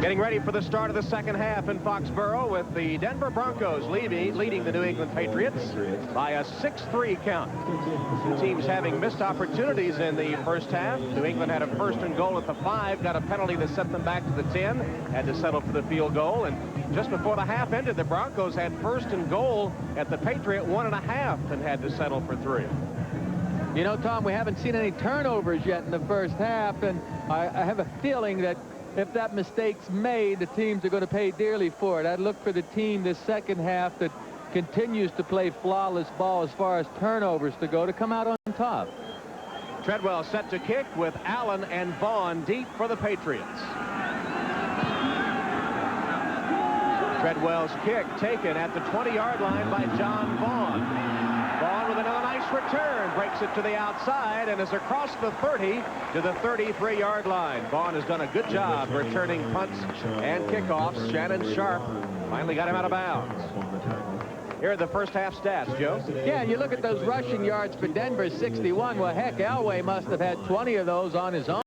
Getting ready for the start of the second half in Foxborough with the Denver Broncos leading the New England Patriots by a 6-3 count. The teams having missed opportunities in the first half. New England had a first and goal at the 5, got a penalty that sent them back to the 10, had to settle for the field goal, and just before the half ended, the Broncos had first and goal at the Patriot 1.5 and had to settle for 3. You know, Tom, we haven't seen any turnovers yet in the first half, and I have a feeling that if that mistake's made, the teams are going to pay dearly for it. I'd look for the team this second half that continues to play flawless ball as far as turnovers to go to come out on top. Treadwell set to kick with Allen and Vaughn deep for the Patriots. Treadwell's kick taken at the 20-yard line by John Vaughn. Vaughn with another nice return, breaks it to the outside and is across the 30 to the 33-yard line. Vaughn has done a good job returning punts and kickoffs. Shannon Sharp finally got him out of bounds. Here are the first half stats, Joe. Yeah, you look at those rushing yards for Denver, 61. Well, heck, Elway must have had 20 of those on his own.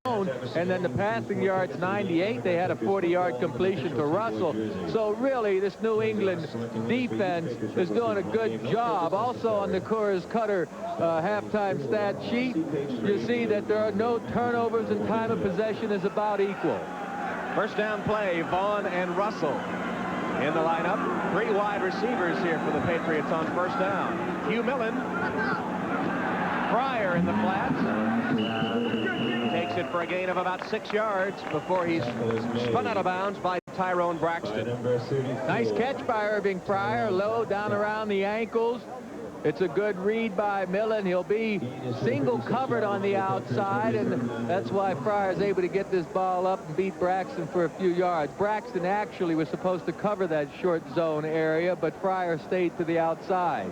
And then the passing yards, 98. They had a 40-yard completion to Russell. So really, this New England defense is doing a good job. Also on the Coors Cutter halftime stat sheet, you see that there are no turnovers and time of possession is about equal. First down play, Vaughn and Russell in the lineup. 3 wide receivers here for the Patriots on first down. Hugh Millen. Pryor in the flats. Takes it for a gain of about 6 yards before he's spun out of bounds by Tyrone Braxton. Nice catch by Irving Pryor, low down around the ankles. It's a good read by Millen. He'll be single covered on the outside, and that's why Pryor's able to get this ball up and beat Braxton for a few yards. Braxton actually was supposed to cover that short zone area, but Pryor stayed to the outside.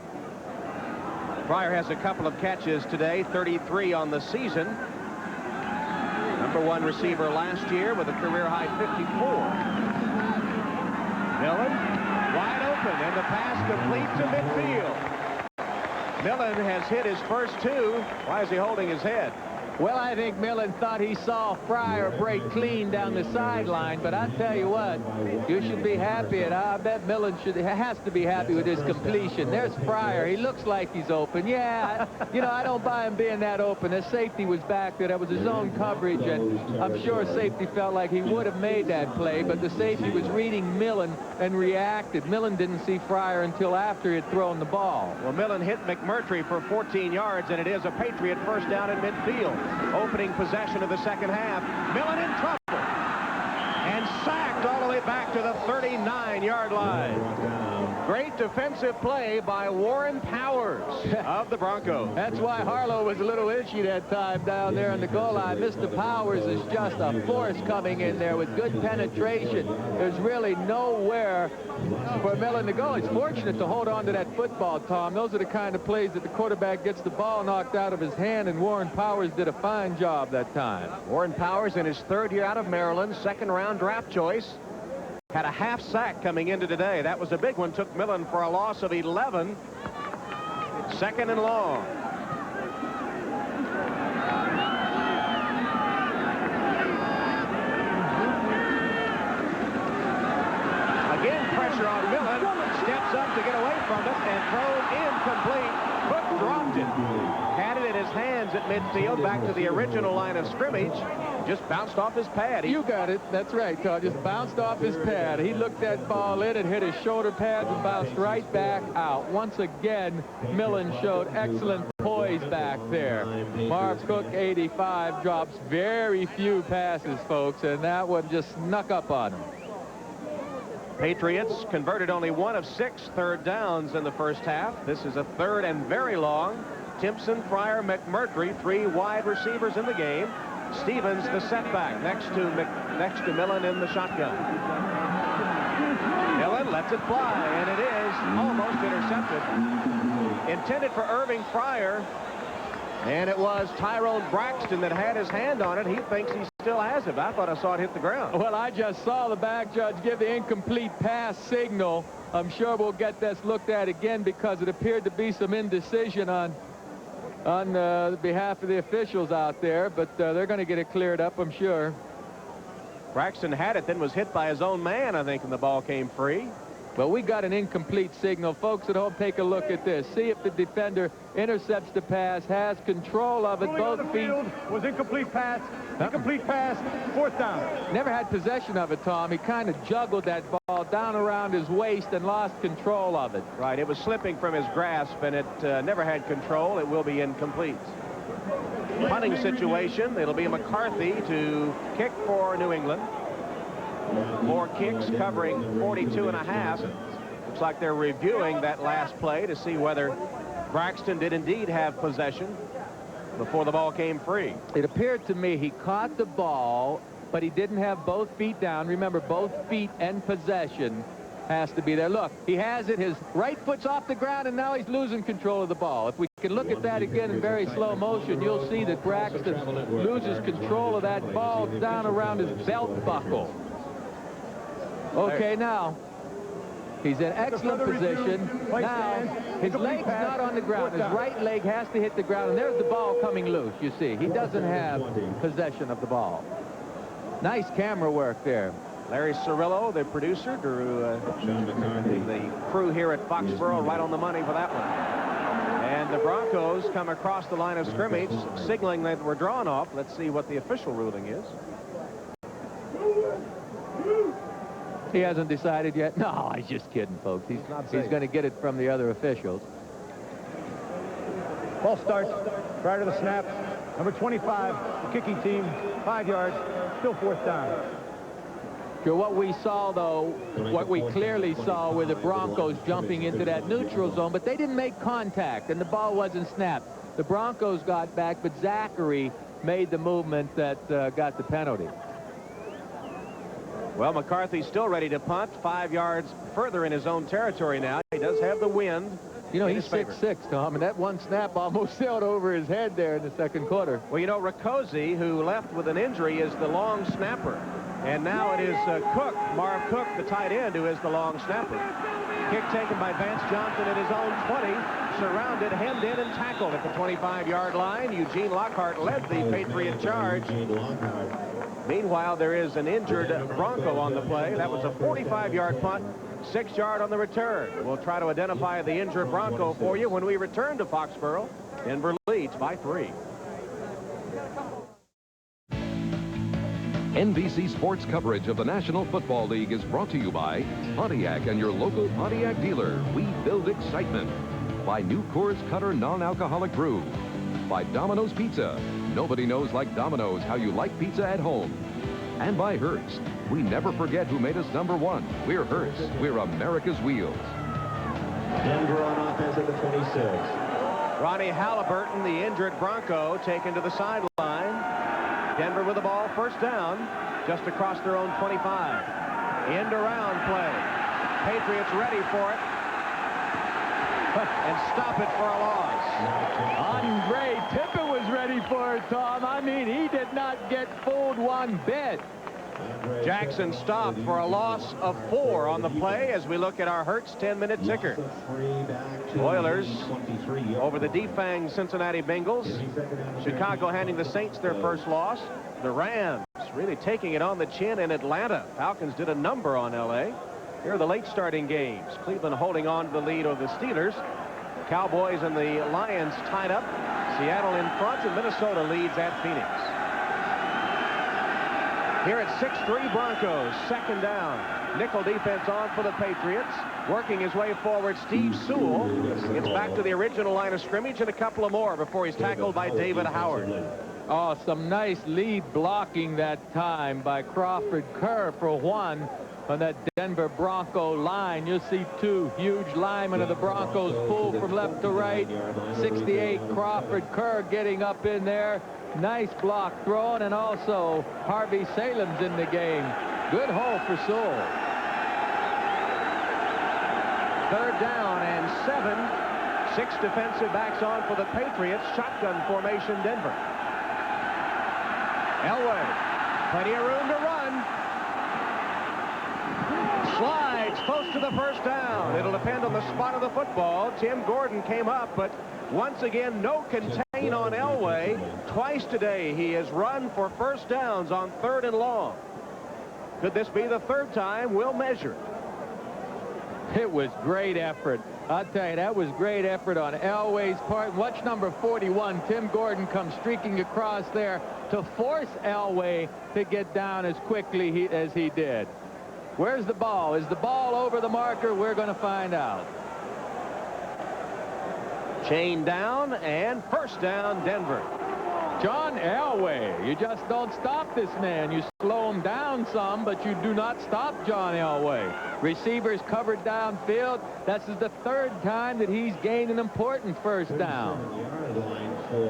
Pryor has a couple of catches today, 33 on the season. #1 receiver last year with a career-high 54. Millen, wide open, and the pass complete to midfield. Millen has hit his first 2. Why is he holding his head? Well, I think Millen thought he saw Pryor break clean down the sideline, but I tell you what, you should be happy, and I bet Millen has to be happy with his completion. There's Pryor. He looks like he's open. Yeah, you know, I don't buy him being that open. The safety was back there. That was his own coverage, and I'm sure safety felt like he would have made that play, but the safety was reading Millen and reacted. Millen didn't see Pryor until after he had thrown the ball. Well, Millen hit McMurtry for 14 yards, and it is a Patriot first down in midfield. Opening possession of the second half. Millen in trouble. And sacked all the way back to the 39-yard line. Great defensive play by Warren Powers of the Broncos. That's why Harlow was a little itchy that time down there on the goal line. Mr. Powers is just a force coming in there with good penetration. There's really nowhere for Millen to go. He's fortunate to hold on to that football, Tom. Those are the kind of plays that the quarterback gets the ball knocked out of his hand, and Warren Powers did a fine job that time. Warren Powers in his 3rd year out of Maryland, 2nd-round draft choice. Had a half sack coming into today. That was a big one. Took Millen for a loss of 11. 2nd and long. Again, pressure on Millen. Steps up to get away from it and throws incomplete. Cook dropped it. Had it in his hands at midfield, back to the original line of scrimmage. Just bounced off his pad. You got it. That's right, Todd. Just bounced off his pad. He looked that ball in and hit his shoulder pads and bounced right back out. Once again, Millen showed excellent poise back there. Marv Cook, 85, drops very few passes, folks, and that one just snuck up on him. Patriots converted only 1 of 6 third downs in the first half. This is a 3rd and very long. Timpson, Pryor, McMurtry, 3 wide receivers in the game. Stevens, the setback, next to Millen in the shotgun. Millen lets it fly, and it is almost intercepted. Intended for Irving Pryor, and it was Tyrone Braxton that had his hand on it. He thinks he still has it. I thought I saw it hit the ground. Well, I just saw the back judge give the incomplete pass signal. I'm sure we'll get this looked at again because it appeared to be some indecision on behalf of the officials out there, but they're going to get it cleared up, I'm sure. Braxton had it, then was hit by his own man, I think, and the ball came free. Well, we got an incomplete signal. Folks at home, take a look at this. See if the defender intercepts the pass, has control of it. Both feet. Was incomplete pass. Incomplete pass. 4th down. Never had possession of it, Tom. He kind of juggled that ball down around his waist and lost control of it. Right. It was slipping from his grasp, and it never had control. It will be incomplete. Punting situation. It'll be McCarthy to kick for New England. 4 kicks covering 42.5. Looks like they're reviewing that last play to see whether Braxton did indeed have possession before the ball came free. It appeared to me he caught the ball, but he didn't have both feet down. Remember, both feet and possession has to be there. Look, he has it. His right foot's off the ground, and now he's losing control of the ball. If we can look at that again in very slow motion, you'll see that Braxton loses control of that ball down around his belt buckle. Okay, now he's in excellent position. Now his leg's not on the ground. His right leg has to hit the ground, and there's the ball coming loose. You see, he doesn't have possession of the ball. Nice camera work there. Larry Cirillo, the producer, drew the crew here at Foxborough right on the money for that one. And the Broncos come across the line of scrimmage, signaling that we're drawn off. Let's see what the official ruling is. He hasn't decided yet. No, he's just kidding, folks. He's going to get it from the other officials. Ball starts prior to the snap. Number 25, the kicking team, 5 yards, still 4th down. Sure, what we saw, though, what we clearly saw were the Broncos jumping into that neutral zone, but they didn't make contact, and the ball wasn't snapped. The Broncos got back, but Zachary made the movement that got the penalty. Well, McCarthy's still ready to punt 5 yards further in his own territory now. He does have the wind. You know, he's 6'6", Tom, and that one snap almost sailed over his head there in the 2nd quarter. Well, you know, Riccozzi, who left with an injury, is the long snapper. And now it is Cook, Marv Cook, the tight end, who is the long snapper. Kick taken by Vance Johnson at his own 20. Surrounded, hemmed in, and tackled at the 25-yard line. Eugene Lockhart led the Patriot charge. Meanwhile, there is an injured Bronco on the play. That was a 45-yard punt, 6-yard on the return. We'll try to identify the injured Bronco for you when we return to Foxborough. Denver leads by 3. NBC Sports coverage of the National Football League is brought to you by Pontiac and your local Pontiac dealer. We build excitement. By New Coors Cutter non-alcoholic brew. By Domino's Pizza. Nobody knows like Domino's how you like pizza at home. And by Hertz. We never forget who made us #1. We're Hertz. We're America's wheels. Denver on offense at the 26. Ronnie Halliburton, the injured Bronco, taken to the sideline. Denver with the ball, 1st down, just across their own 25. End around play. Patriots ready for it. And stop it for a loss. Andre Tippett was ready for it, Tom. I mean, he did not get fooled one bit. Jackson stopped for a loss of 4 on the play as we look at our Hertz 10-minute ticker. Oilers over the defanged Cincinnati Bengals. Chicago handing the Saints their first loss. The Rams really taking it on the chin in Atlanta. Falcons did a number on L.A. Here are the late starting games. Cleveland holding on to the lead over the Steelers. Cowboys and the Lions tied up. Seattle in front, and Minnesota leads at Phoenix. Here at 6-3 Broncos, 2nd down. Nickel defense on for the Patriots. Working his way forward, Steve Sewell gets back to the original line of scrimmage and a couple of more before he's tackled by David Howard. Oh, some nice lead blocking that time by Crawford Kerr for one on that Denver Bronco line. You'll see 2 huge linemen of the Broncos pull from left to right. 68 Crawford Kerr getting up in there. Nice block thrown, and also Harvey Salem's in the game. Good hole for Sewell. 3rd down and 7. 6 defensive backs on for the Patriots. Shotgun formation, Denver. Elway, plenty of room to run. Slides close to the 1st down. It'll depend on the spot of the football. Tim Gordon came up, but once again, no contain on Elway. Twice today, he has run for 1st downs on 3rd and long. Could this be the third time? We'll measure. It was great effort. I'll tell you, that was great effort on Elway's part. Watch number 41, Tim Gordon, come streaking across there to force Elway to get down as quickly as he did. Where's the ball? Is the ball over the marker? We're going to find out. Chain down, and first down, Denver. John Elway, you just don't stop this man. You slow him down some, but you do not stop John Elway. Receivers covered downfield. This is the third time that he's gained an important first down.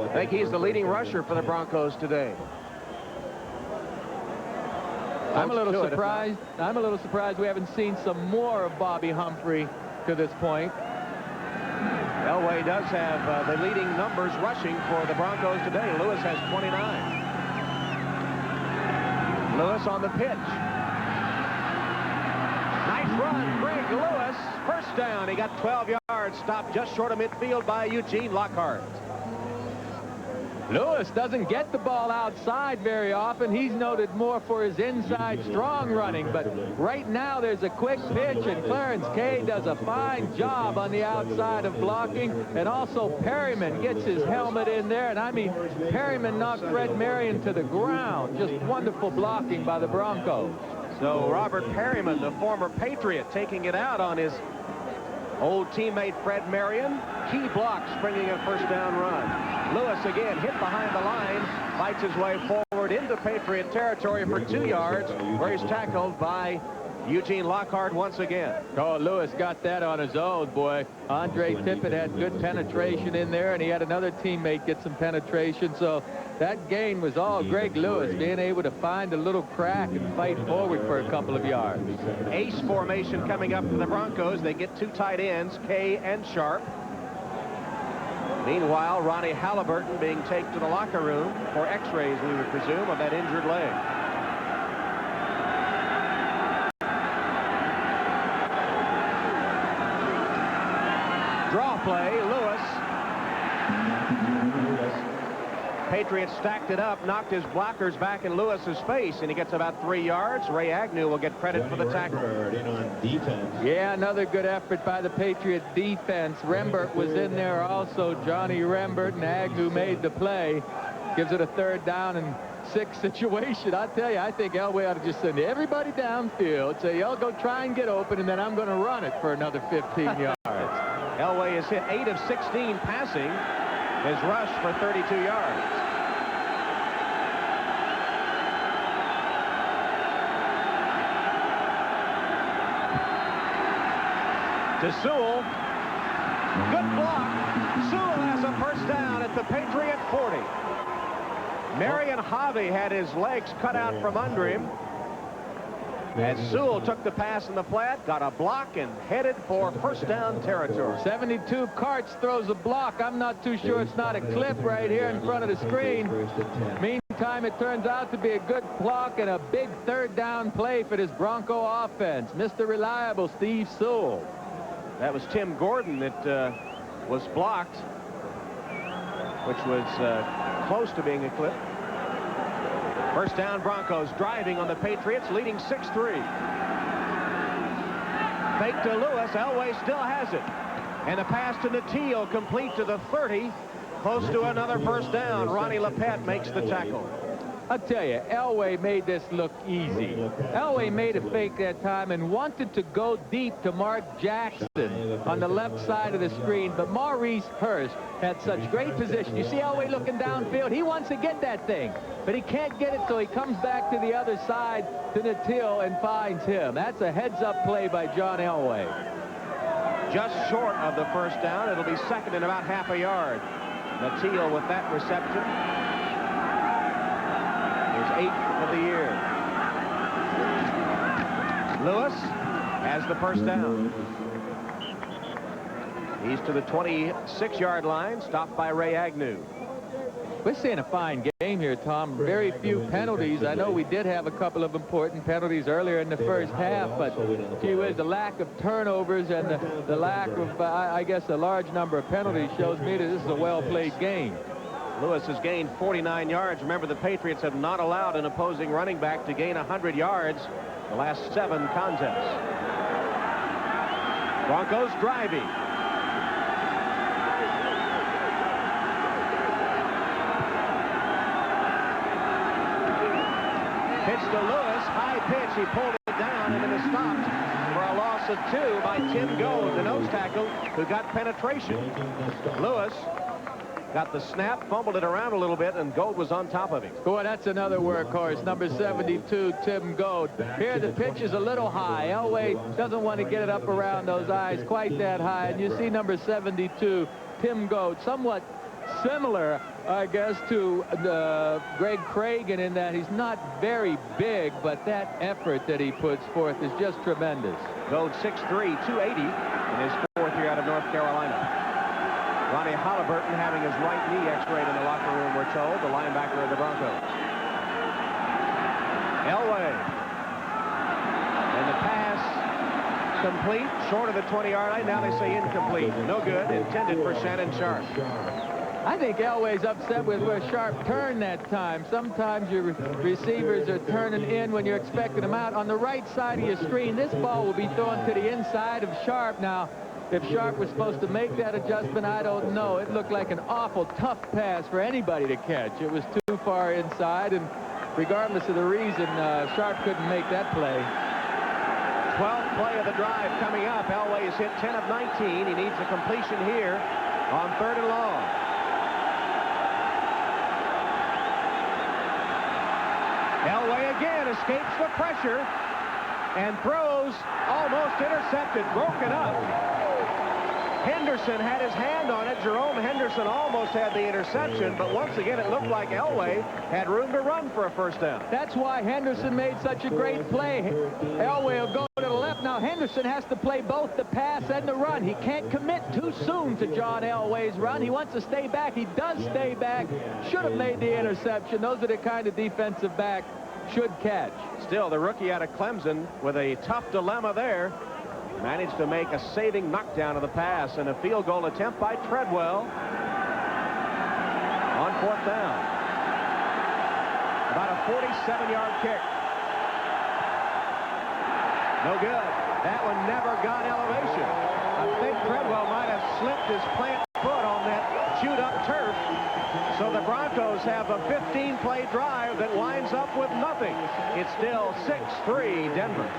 I think he's the leading rusher for the Broncos today. I'm a little surprised. I'm a little surprised we haven't seen some more of Bobby Humphrey to this point. Elway does have the leading numbers rushing for the Broncos today. Lewis has 29. Lewis on the pitch. Nice run, Greg Lewis. First down. He got 12 yards. Stopped just short of midfield by Eugene Lockhart. Lewis doesn't get the ball outside very often. He's noted more for his inside strong running, but right now there's a quick pitch, and Clarence Kay does a fine job on the outside of blocking, and also Perryman gets his helmet in there, and I mean, Perryman knocked Fred Marion to the ground. Just wonderful blocking by the Broncos. So Robert Perryman, the former Patriot, taking it out on his old teammate Fred Marion. Key blocks bringing a first down run. Lewis again hit behind the line, fights his way forward into Patriot territory for 2 yards, where he's tackled by Eugene Lockhart once again. Oh, Lewis got that on his own, boy. Andre Tippett had good penetration in there, and he had another teammate get some penetration. So that gain was all Greg Lewis being able to find a little crack and fight forward for a couple of yards. Ace formation coming up for the Broncos. They get 2 tight ends, Kay and Sharp. Meanwhile, Ronnie Halliburton being taken to the locker room for x-rays, we would presume, of that injured leg. Draw play, Lewis. Patriots stacked it up, knocked his blockers back in Lewis's face, and he gets about 3 yards. Ray Agnew will get credit for the tackle. Yeah, another good effort by the Patriot defense. Rembert was in there also. Johnny Rembert, and Agnew made the play. Gives it a 3rd down and 6 situation. I tell you, I think Elway ought to just send everybody downfield, say, y'all go try and get open, and then I'm going to run it for another 15 yards. Elway has hit 8 of 16 passing. His rush for 32 yards. To Sewell. Good block. Sewell has a first down at the Patriot 40. Marion Harvey had his legs cut out from under him as Sewell took the pass in the flat, got a block, and headed for first down territory. 72 Karts throws a block. I'm not too sure it's not a clip right here in front of the screen. Meantime, it turns out to be a good block and a big 3rd down play for this Bronco offense. Mr. Reliable Steve Sewell. That was Tim Gordon that was blocked, which was close to being a clip. First down, Broncos driving on the Patriots, leading 6-3. Fake to Lewis. Elway still has it. And a pass to Natil, complete to the 30. Close to another first down. Ronnie Lepet makes the tackle. I'll tell you, Elway made this look easy. Elway made a fake that time and wanted to go deep to Mark Jackson on the left side of the screen, but Maurice Hurst had such great position. You see Elway looking downfield. He wants to get that thing, but he can't get it, so he comes back to the other side to Natil and finds him. That's a heads-up play by John Elway. Just short of the first down. It'll be second and about half a yard. Natil with that reception. 8th of the year. Lewis has the first down. He's to the 26-yard line, stopped by Ray Agnew. We're seeing a fine game here, Tom. Very few penalties. I know we did have a couple of important penalties earlier in the first half, but gee whiz, the lack of turnovers and the lack of, I guess, a large number of penalties shows me that this is a well-played game. Lewis has gained 49 yards. Remember, the Patriots have not allowed an opposing running back to gain 100 yards the last 7 contests. Broncos driving. Pitch to Lewis, high pitch, he pulled it down and it is stopped for a loss of 2 by Tim Goad, the nose tackle, who got penetration. Lewis got the snap, fumbled it around a little bit, and Goad was on top of him. Boy, that's another workhorse, number 72, Tim Goad. Here, the pitch is a little high. Elway doesn't want to get it up around those eyes quite that high, and you see number 72, Tim Goad, somewhat similar, I guess, to Greg Cragen in that he's not very big, but that effort that he puts forth is just tremendous. Goad 6'3", 280 in his 4th year out of North Carolina. Ronnie Halliburton having his right knee x-rayed in the locker room, we're told, the linebacker of the Broncos. Elway. And the pass complete, short of the 20-yard line. Now they say incomplete. No good, intended for Shannon Sharp. I think Elway's upset with where Sharp turned that time. Sometimes your receivers are turning in when you're expecting them out. On the right side of your screen, this ball will be thrown to the inside of Sharp. Now, if Sharp was supposed to make that adjustment, I don't know. It looked like an awful tough pass for anybody to catch. It was too far inside, and regardless of the reason, Sharp couldn't make that play. 12th play of the drive coming up. Elway has hit 10 of 19. He needs a completion here on 3rd and long. Elway again escapes the pressure and throws, almost intercepted, broken up. Henderson had his hand on it. Jerome Henderson almost had the interception, but once again it looked like Elway had room to run for a first down. That's why Henderson made such a great play. Elway will go to the left. Now Henderson has to play both the pass and the run. He can't commit too soon to John Elway's run. He wants to stay back. He does stay back. Should have made the interception. Those are the kind of defensive back should catch. Still, the rookie out of Clemson with a tough dilemma there. Managed to make a saving knockdown of the pass and a field goal attempt by Treadwell on 4th down. About a 47-yard kick. No good. That one never got elevation. I think Treadwell might have slipped his plant foot on that chewed-up turf. So the Broncos have a 15-play drive that winds up with nothing. It's still 6-3 Denver.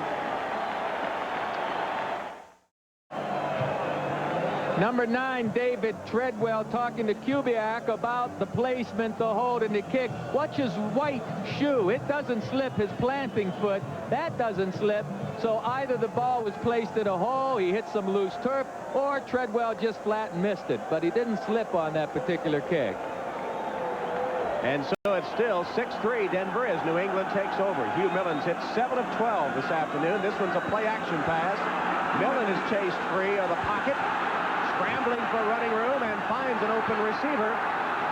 Number 9, David Treadwell, talking to Kubiak about the placement, the hold, and the kick. Watch his white shoe. It doesn't slip. His planting foot, that doesn't slip. So either the ball was placed in a hole, he hit some loose turf, or Treadwell just flat missed it. But he didn't slip on that particular kick. And so it's still 6-3 Denver as New England takes over. Hugh Millins hit 7 of 12 this afternoon. This one's a play-action pass. Millen is chased free of the pocket, scrambling for running room, and finds an open receiver.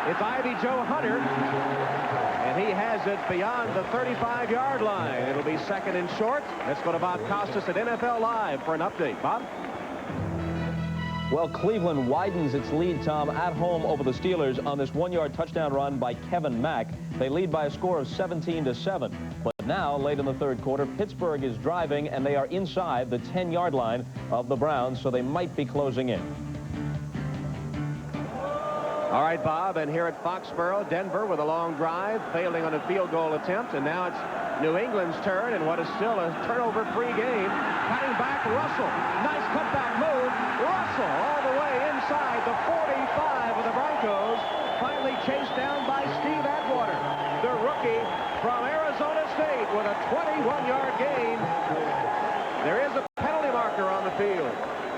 It's Ivy Joe Hunter, and he has it beyond the 35-yard line. It'll be 2nd and short. Let's go to Bob Costas at NFL Live for an update. Bob? Well, Cleveland widens its lead, Tom, at home over the Steelers on this 1-yard touchdown run by Kevin Mack. They lead by a score of 17-7. But now, late in the 3rd quarter, Pittsburgh is driving, and they are inside the 10-yard line of the Browns, so they might be closing in. All right, Bob, and here at Foxborough, Denver with a long drive, failing on a field goal attempt, and now it's New England's turn in what is still a turnover-free game. Cutting back, Russell. Nice cutback move. Russell all the way inside the 45 of the Broncos. Finally chased down by Steve Atwater, the rookie from Arizona State, with a 21-yard gain. There is a penalty marker on the field.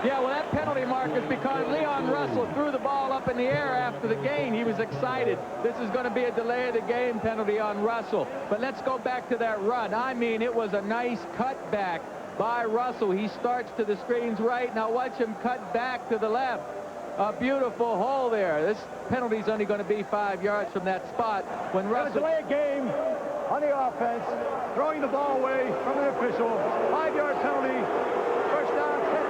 Yeah, well, that penalty mark is because Leon Russell threw the ball up in the air after the gain. He was excited. This is going to be a delay of the game penalty on Russell. But let's go back to that run. I mean, it was a nice cutback by Russell. He starts to the screen's right. Now watch him cut back to the left. A beautiful hole there. This penalty's only going to be 5 yards from that spot. When Russell... delay a game on the offense, throwing the ball away from an official. 5-yard penalty. First down, 10.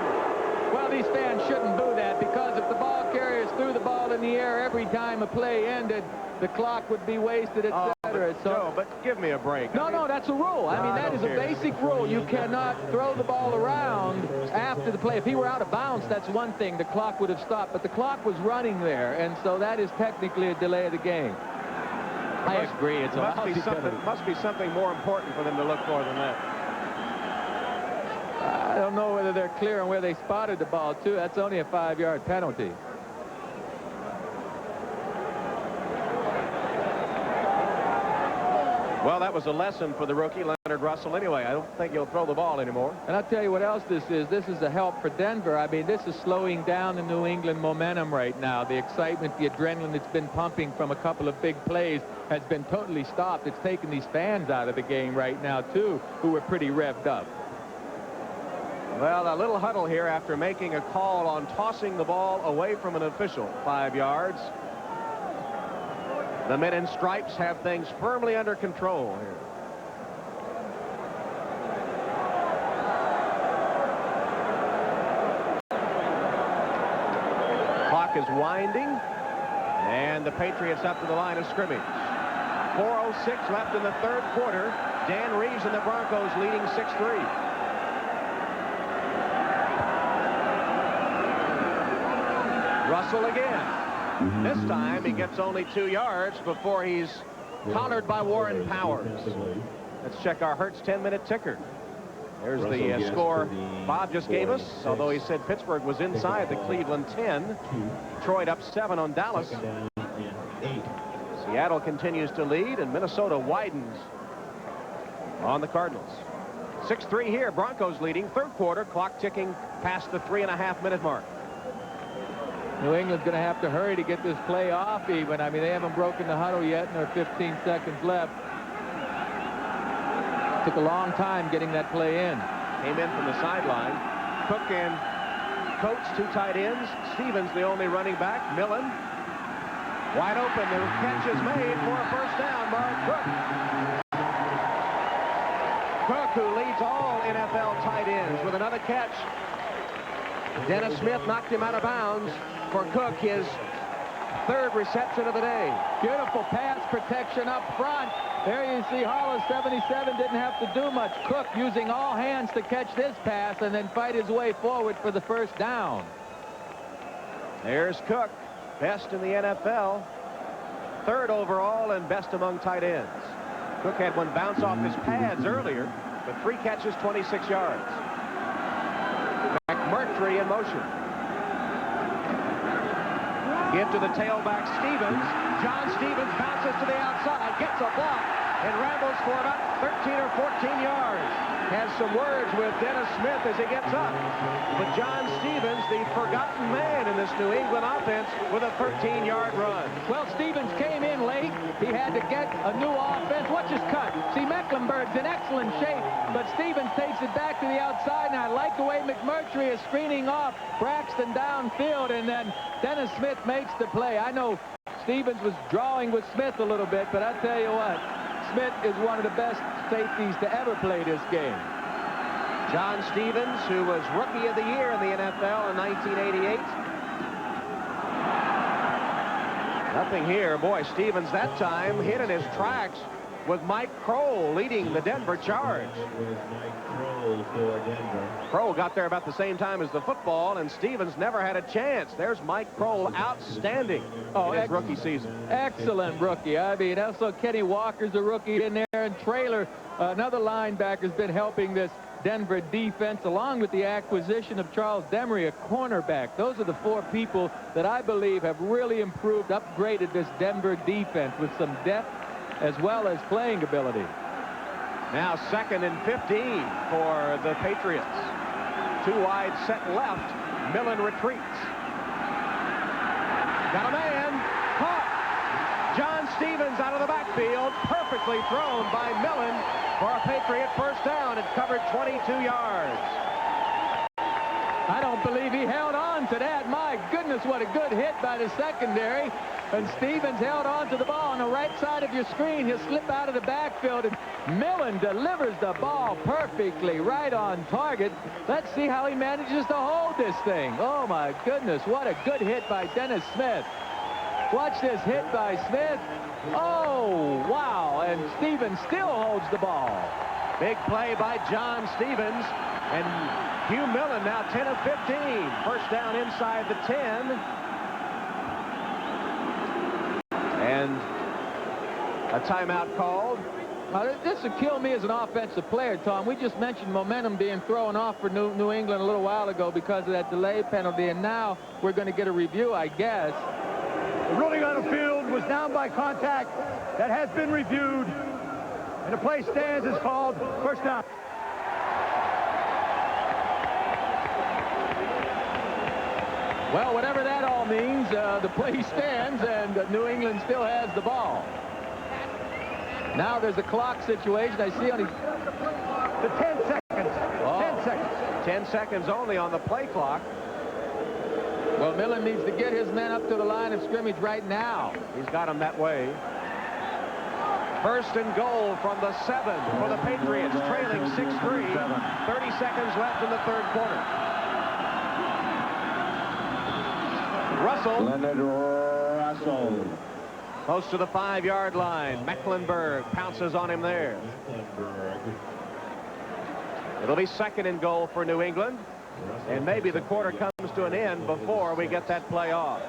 Well, these fans shouldn't do that, because if the ball carriers threw the ball in the air every time a play ended, the clock would be wasted, etc. after it. So, no, but give me a break. No, that's a rule. I mean, that is a basic rule. You cannot throw the ball around after the play. If he were out of bounds, that's one thing. The clock would have stopped. But the clock was running there, and so that is technically a delay of the game. I agree. It's must be something more important for them to look for than that. I don't know whether they're clear on where they spotted the ball, too. That's only a 5-yard penalty. Well, that was a lesson for the rookie, Leonard Russell, anyway. I don't think he'll throw the ball anymore. And I'll tell you what else this is. This is a help for Denver. I mean, this is slowing down the New England momentum right now. The excitement, the adrenaline that's been pumping from a couple of big plays has been totally stopped. It's taken these fans out of the game right now, too, who were pretty revved up. Well, a little huddle here after making a call on tossing the ball away from an official 5 yards. The men in stripes have things firmly under control here. Clock is winding, and the Patriots up to the line of scrimmage. 4:06 left in the third quarter. Dan Reeves and the Broncos leading 6-3. Russell again. This time he gets only 2 yards before he's collared by Warren Powers. Let's check our Hertz 10-minute ticker. There's the score Bob just gave us, although he said Pittsburgh was inside the Cleveland 10. Detroit up 7 on Dallas. Seattle continues to lead, and Minnesota widens on the Cardinals. 6-3 here. Broncos leading. Third quarter, clock ticking past the 3.5-minute mark. New England's going to have to hurry to get this play off even. I mean, they haven't broken the huddle yet, and there are 15 seconds left. Took a long time getting that play in. Came in from the sideline. Cook and Coates, 2 tight ends. Stevens, the only running back. Millen, wide open. The catch is made for a first down by Cook. Cook, who leads all NFL tight ends with another catch. Dennis Smith knocked him out of bounds. For Cook, his 3rd reception of the day. Beautiful pass protection up front. There you see Harlow 77 didn't have to do much. Cook using all hands to catch this pass and then fight his way forward for the first down. There's Cook, best in the NFL, 3rd overall and best among tight ends. Cook had one bounce off his pads earlier, but 3 catches, 26 yards. McMurtry in motion. Give to the tailback, Stevens. John Stevens bounces to the outside, gets a block, and rambles for about 13 or 14 yards. Has some words with Dennis Smith as he gets up. But John Stevens, the forgotten man in this New England offense, with a 13-yard run. Well, Stevens came in late. He had to get a new offense. Watch his cut. See, Mecklenburg's in excellent shape, but Stevens takes it back to the outside, and I like the way McMurtry is screening off Braxton downfield, and then Dennis Smith makes the play. I know Stevens was drawing with Smith a little bit, but I tell you what, Smith is one of the best safeties to ever play this game. John Stevens, who was Rookie of the Year in the NFL in 1988. Nothing here. Boy, Stevens that time hit in his tracks with Mike Kroll leading the Denver charge. Kroll got there about the same time as the football, and Stevens never had a chance. There's Mike Kroll, outstanding in his rookie season. Excellent rookie. I mean, also Kenny Walker's a rookie in there, and Traylor, another linebacker, has been helping this Denver defense, along with the acquisition of Charles Demery, a cornerback. Those are the 4 people that I believe have really improved, upgraded this Denver defense with some depth as well as playing ability. Now 2nd and 15 for the Patriots. 2 wide set left. Millen retreats. Got a man. Caught. John Stevens out of the backfield. Perfectly thrown by Millen for a Patriot first down. It covered 22 yards. I don't believe he held on to that. My goodness, what a good hit by the secondary. And Stevens held on to the ball on the right side of your screen. He'll slip out of the backfield, and Millen delivers the ball perfectly right on target. Let's see how he manages to hold this thing. Oh, my goodness, what a good hit by Dennis Smith. Watch this hit by Smith. Oh, wow. And Stevens still holds the ball. Big play by John Stevens. And Hugh Millen now 10 of 15. First down inside the 10. And a timeout called. This would kill me as an offensive player, Tom. We just mentioned momentum being thrown off for New England a little while ago because of that delay penalty, and now we're going to get a review, I guess. The ruling on the field was down by contact. That has been reviewed, and the play stands as called. First down. Well, whatever that all means, the play stands, and New England still has the ball. Now there's a clock situation. I see only The 10 seconds. Oh. 10 seconds. 10 seconds only on the play clock. Well, Millen needs to get his men up to the line of scrimmage right now. He's got him that way. First and goal from the 7 for the Patriots, trailing 6-3. 30 seconds left in the third quarter. Russell. Leonard Russell. Close to the 5-yard line. Mecklenburg pounces on him there. It'll be second and goal for New England. And maybe the quarter comes to an end before we get that play off.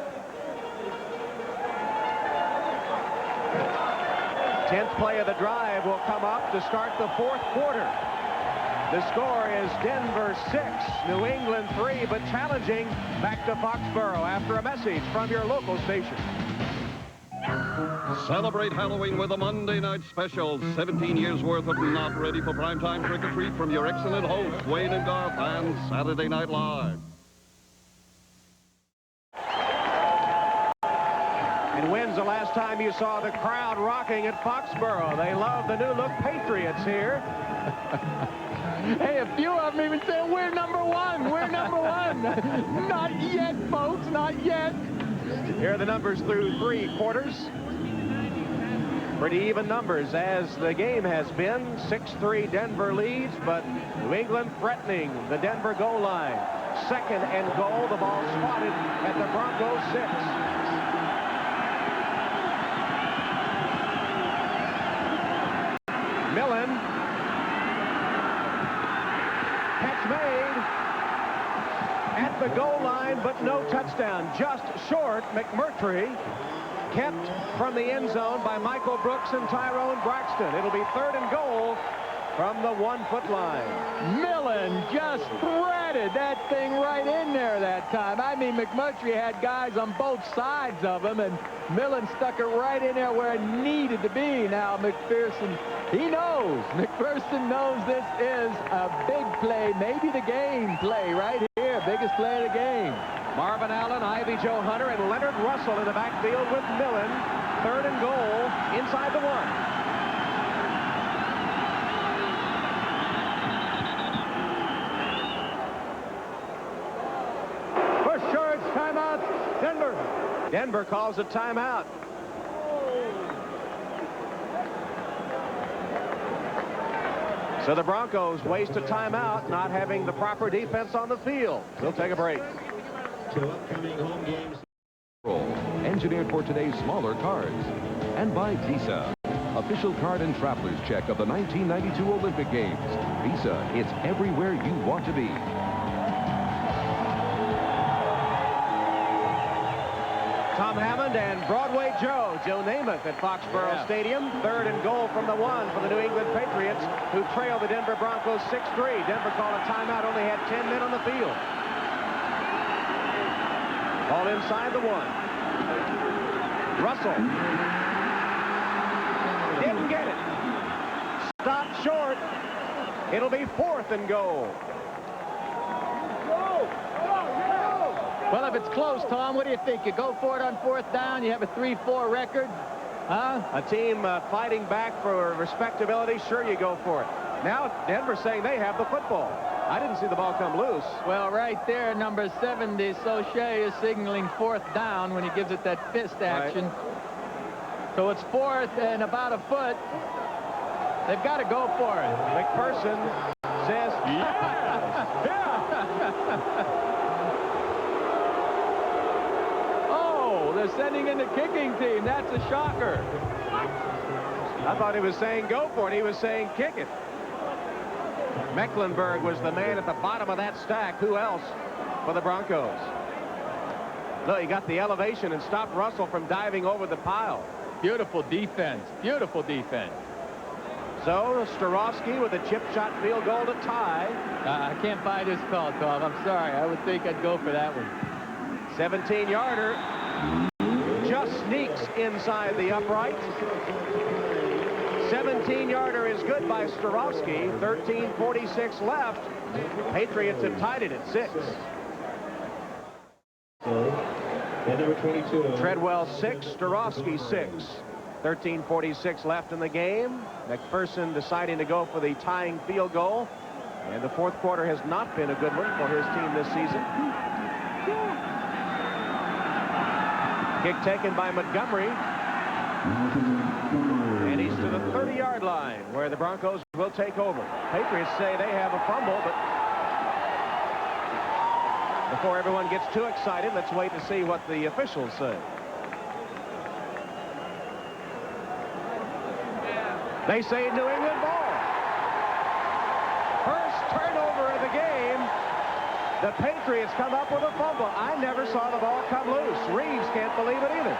10th play of the drive will come up to start the fourth quarter. The score is Denver 6, New England 3, but challenging back to Foxborough after a message from your local station. Celebrate Halloween with a Monday night special. 17 years worth of not ready for primetime trick-or-treat from your excellent hosts, Wayne and Garth, and Saturday Night Live. And when's the last time you saw the crowd rocking at Foxborough? They love the new-look Patriots here. Hey, a few of them even say, we're number one. We're number one. Not yet, folks. Not yet. Here are the numbers through 3 quarters. Pretty even numbers as the game has been. 6-3 Denver leads, but New England threatening the Denver goal line. Second and goal. The ball spotted at the Broncos 6. Millen. Catch made at the goal line, but no touchdown. Just short. McMurtry kept from the end zone by Michael Brooks and Tyrone Braxton. It'll be third and goal from the 1-foot line. Millen just threaded that thing right in there that time. I mean, McMurtry had guys on both sides of him, and Millen stuck it right in there where it needed to be. Now, McPherson, he knows. McPherson knows this is a big play, maybe the game play right here. Biggest play of the game. Marvin Allen, Ivy Joe Hunter, and Leonard Russell in the backfield with Millen. Third and goal inside the 1. First charge, timeout, Denver. Denver calls a timeout. So the Broncos waste a timeout, not having the proper defense on the field. We'll take a break. To upcoming home games. Engineered for today's smaller cards. And by Visa, official card and traveler's check of the 1992 Olympic Games. Visa, it's everywhere you want to be. Tom Hammond and Broadway Joe Namath at Foxborough Stadium. Third and goal from the 1 for the New England Patriots, who trail the Denver Broncos 6-3. Denver called a timeout, only had 10 men on the field. Ball inside the 1. Russell. Didn't get it. Stopped short. It'll be fourth and goal. Well, if it's close, Tom, what do you think? You go for it on fourth down? You have a 3-4 record? Huh? A team fighting back for respectability, sure you go for it. Now Denver saying they have the football. I didn't see the ball come loose. Well, right there, number 70, Soche is signaling fourth down when he gives it that fist action. Right. So it's fourth and about a foot. They've got to go for it. McPherson says, Oh, the sending in the kicking team. That's a shocker. I thought he was saying go for it. He was saying kick it. Mecklenburg was the man at the bottom of that stack. Who else for the Broncos? Look, he got the elevation and stopped Russell from diving over the pile. Beautiful defense. Beautiful defense. So Starowski with a chip shot field goal to tie. I can't buy this call, Tom. I'm sorry. I would think I'd go for that one. 17-yarder. Just sneaks inside the upright. 17-yarder is good by Starowski. 13:46 left. Patriots have tied it at 6. And number 22. Treadwell 6, Starowski 6. 13:46 left in the game. McPherson deciding to go for the tying field goal. And the fourth quarter has not been a good one for his team this season. Kick taken by Montgomery. And he's to the 30-yard line where the Broncos will take over. Patriots say they have a fumble, but before everyone gets too excited, let's wait to see what the officials say. They say New England ball. First turnover of the game. The Patriots come up with a fumble. I never saw the ball come loose. Reeves can't believe it either.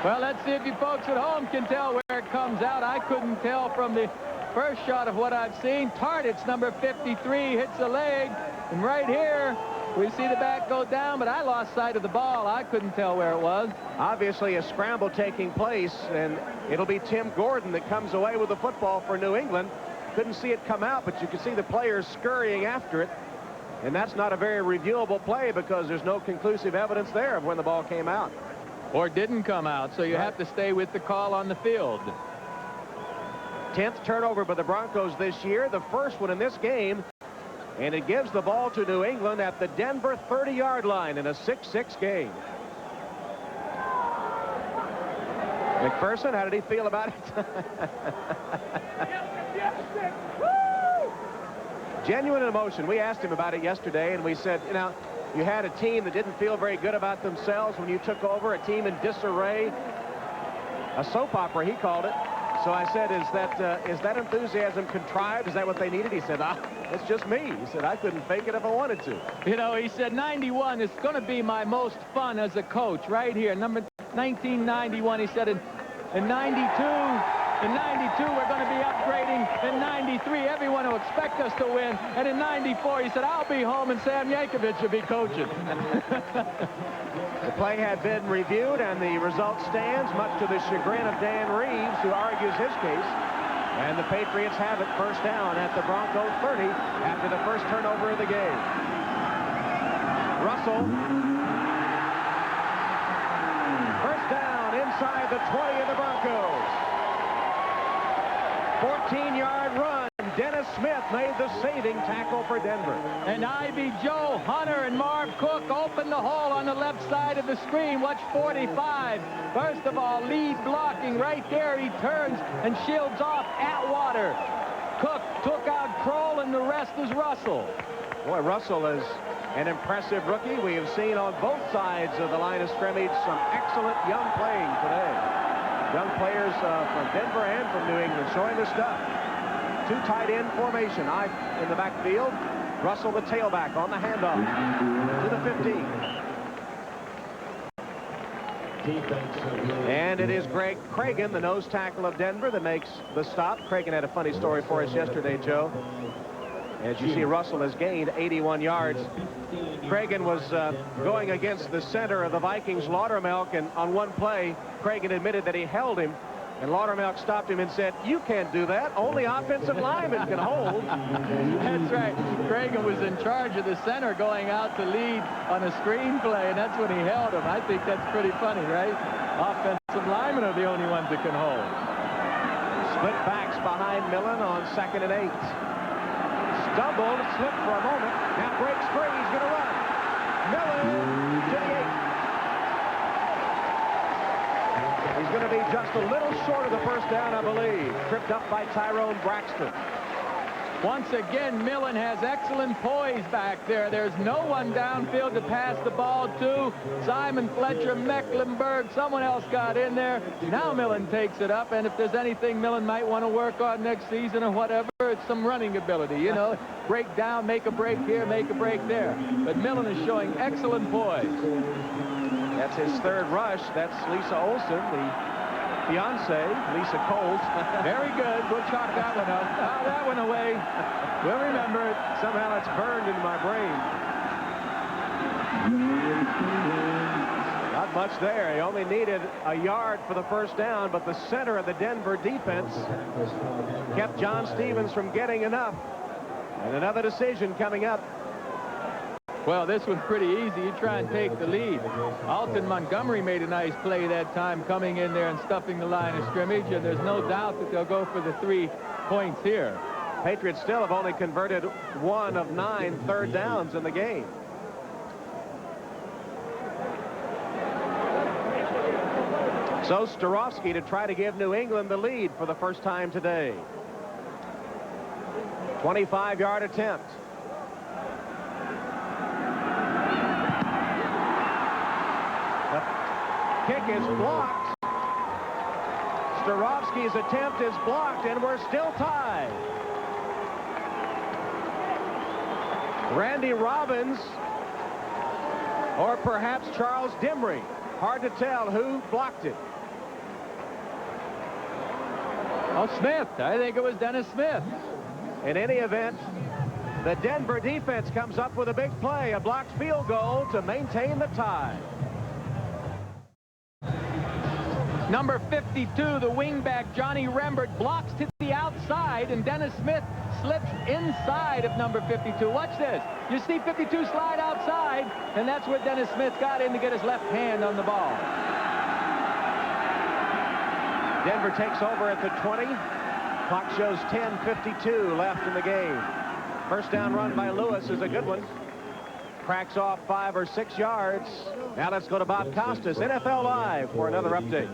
Well, let's see if you folks at home can tell where it comes out. I couldn't tell from the first shot of what I've seen. Tardit's number 53 hits a leg. And right here, we see the back go down, but I lost sight of the ball. I couldn't tell where it was. Obviously a scramble taking place, and it'll be Tim Gordon that comes away with the football for New England. Couldn't see it come out, but you can see the players scurrying after it. And that's not a very reviewable play because there's no conclusive evidence there of when the ball came out. Or didn't come out, so you have to stay with the call on the field. 10th turnover by the Broncos this year, the first one in this game. And it gives the ball to New England at the Denver 30-yard line in a 6-6 game. McPherson, how did he feel about it? Genuine emotion. We asked him about it yesterday, and we said, you know, you had a team that didn't feel very good about themselves when you took over, a team in disarray. A soap opera, he called it. So I said, is that enthusiasm contrived? Is that what they needed? He said, it's just me. He said, I couldn't fake it if I wanted to. You know, he said, 91 is going to be my most fun as a coach right here. Number 1991, he said, in 92, we're going to be upgrading. In 93, everyone will expect us to win. And in 94, he said, I'll be home and Sam Yankovic will be coaching. The play had been reviewed, and the result stands, much to the chagrin of Dan Reeves, who argues his case. And the Patriots have it first down at the Broncos 30 after the first turnover of the game. Russell. First down inside the 20 of the Broncos. 14-yard run. Dennis Smith made the saving tackle for Denver. And Ivy Joe, Hunter, and Marv Cook open the hole on the left side of the screen. Watch 45. First of all, lead blocking right there. He turns and shields off Atwater. Cook took out Kroll, and the rest is Russell. Boy, Russell is an impressive rookie. We have seen on both sides of the line of scrimmage some excellent young playing today. Young players from Denver and from New England showing their stuff. Two tight end formation. In the backfield. Russell, the tailback, on the handoff to the 15. And it is Greg Cragen, the nose tackle of Denver, that makes the stop. Cragen had a funny story for us yesterday, Joe. As you see, Russell has gained 81 yards. Cragen was going against the center of the Vikings, Laudermilk, and on one play, Cragen admitted that he held him. And Laudermilk stopped him and said, you can't do that. Only offensive linemen can hold. That's right. Cragen was in charge of the center going out to lead on a screenplay, and that's when he held him. I think that's pretty funny, right? Offensive linemen are the only ones that can hold. Split backs behind Millen on 2nd and 8. Stumbled, slipped for a moment. Now breaks free. He's going to run. Millen to the 8. He's going to be just a little short of the first down, I believe. Tripped up by Tyrone Braxton. Once again, Millen has excellent poise back there. There's no one downfield to pass the ball to. Simon Fletcher, Mecklenburg, someone else got in there. Now Millen takes it up, and if there's anything Millen might want to work on next season or whatever, it's some running ability, you know. Break down, make a break here, make a break there. But Millen is showing excellent poise. That's his third rush. That's Lisa Olson, the fiance, Lisa Colt. Very good. We'll chalk that one up. Oh, that one away. We'll remember it. Somehow it's burned into my brain. Not much there. He only needed a yard for the first down, but the center of the Denver defense kept John Stevens from getting enough. And another decision coming up. Well, this was pretty easy. You try and take the lead. Alton Montgomery made a nice play that time, coming in there and stuffing the line of scrimmage, and there's no doubt that they'll go for the 3 points here. Patriots still have only converted 1 of 9 third downs in the game. So Starofsky to try to give New England the lead for the first time today. 25-yard attempt. Kick is blocked. Starofsky's attempt is blocked, and we're still tied. Randy Robbins or perhaps Charles Dimry. Hard to tell who blocked it. Oh, Smith. I think it was Dennis Smith. In any event, the Denver defense comes up with a big play, a blocked field goal to maintain the tie. Number 52, the wingback, Johnny Rembert, blocks to the outside, and Dennis Smith slips inside of number 52. Watch this. You see 52 slide outside, and that's where Dennis Smith got in to get his left hand on the ball. Denver takes over at the 20. Clock shows 10:52 left in the game. First down run by Lewis is a good one. Cracks off 5 or 6 yards. Now let's go to Bob Costas, NFL Live, for another update.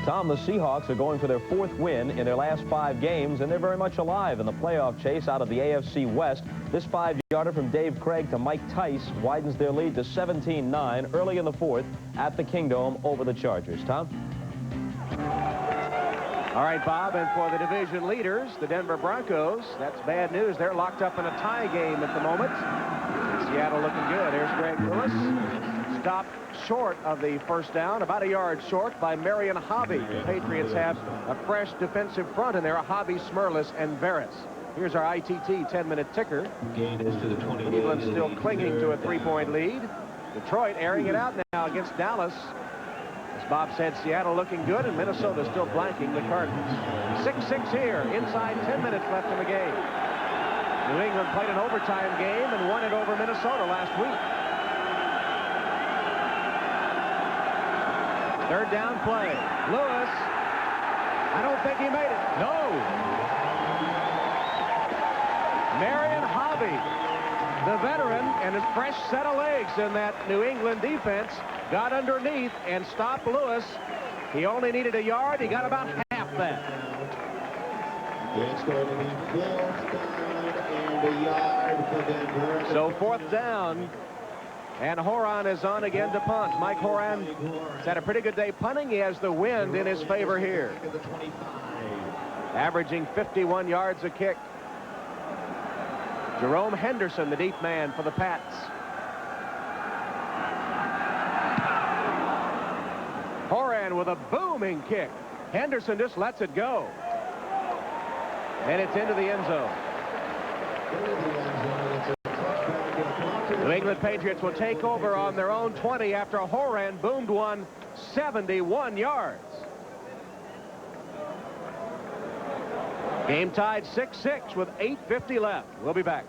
Tom, the Seahawks are going for their 4th win in their last 5 games, and they're very much alive in the playoff chase out of the AFC West. This 5-yarder from Dave Craig to Mike Tice widens their lead to 17-9 early in the 4th at the Kingdome over the Chargers. Tom? All right, Bob, and for the division leaders, the Denver Broncos, that's bad news. They're locked up in a tie game at the moment. Seattle looking good. Here's Greg Lewis. Stopped short of the first down, about a yard short by Marion Hobby. The Patriots have a fresh defensive front in there, Hobby, Smurless, and Veras. Here's our ITT 10-minute ticker. Gain is to the 20. Cleveland still clinging to a 3-point lead. Detroit airing it out now against Dallas. As Bob said, Seattle looking good, and Minnesota still blanking the Cardinals. 6-6 here, inside 10 minutes left in the game. New England played an overtime game and won it over Minnesota last week. Third down play. Lewis. I don't think he made it. No. Marion Hobby, the veteran, and his fresh set of legs in that New England defense, got underneath and stopped Lewis. He only needed a yard. He got about half that. It's going to be 4th down and a yard for Denver. So 4th down, and Horan is on again to punt. Mike Horan has had a pretty good day punting. He has the wind in his favor here. Averaging 51 yards a kick. Jerome Henderson, the deep man for the Pats. Horan with a booming kick. Henderson just lets it go. And it's into the end zone. New England Patriots will take over on their own 20 after Horan boomed one 71 yards. Game tied 6-6 with 8:50 left. We'll be back.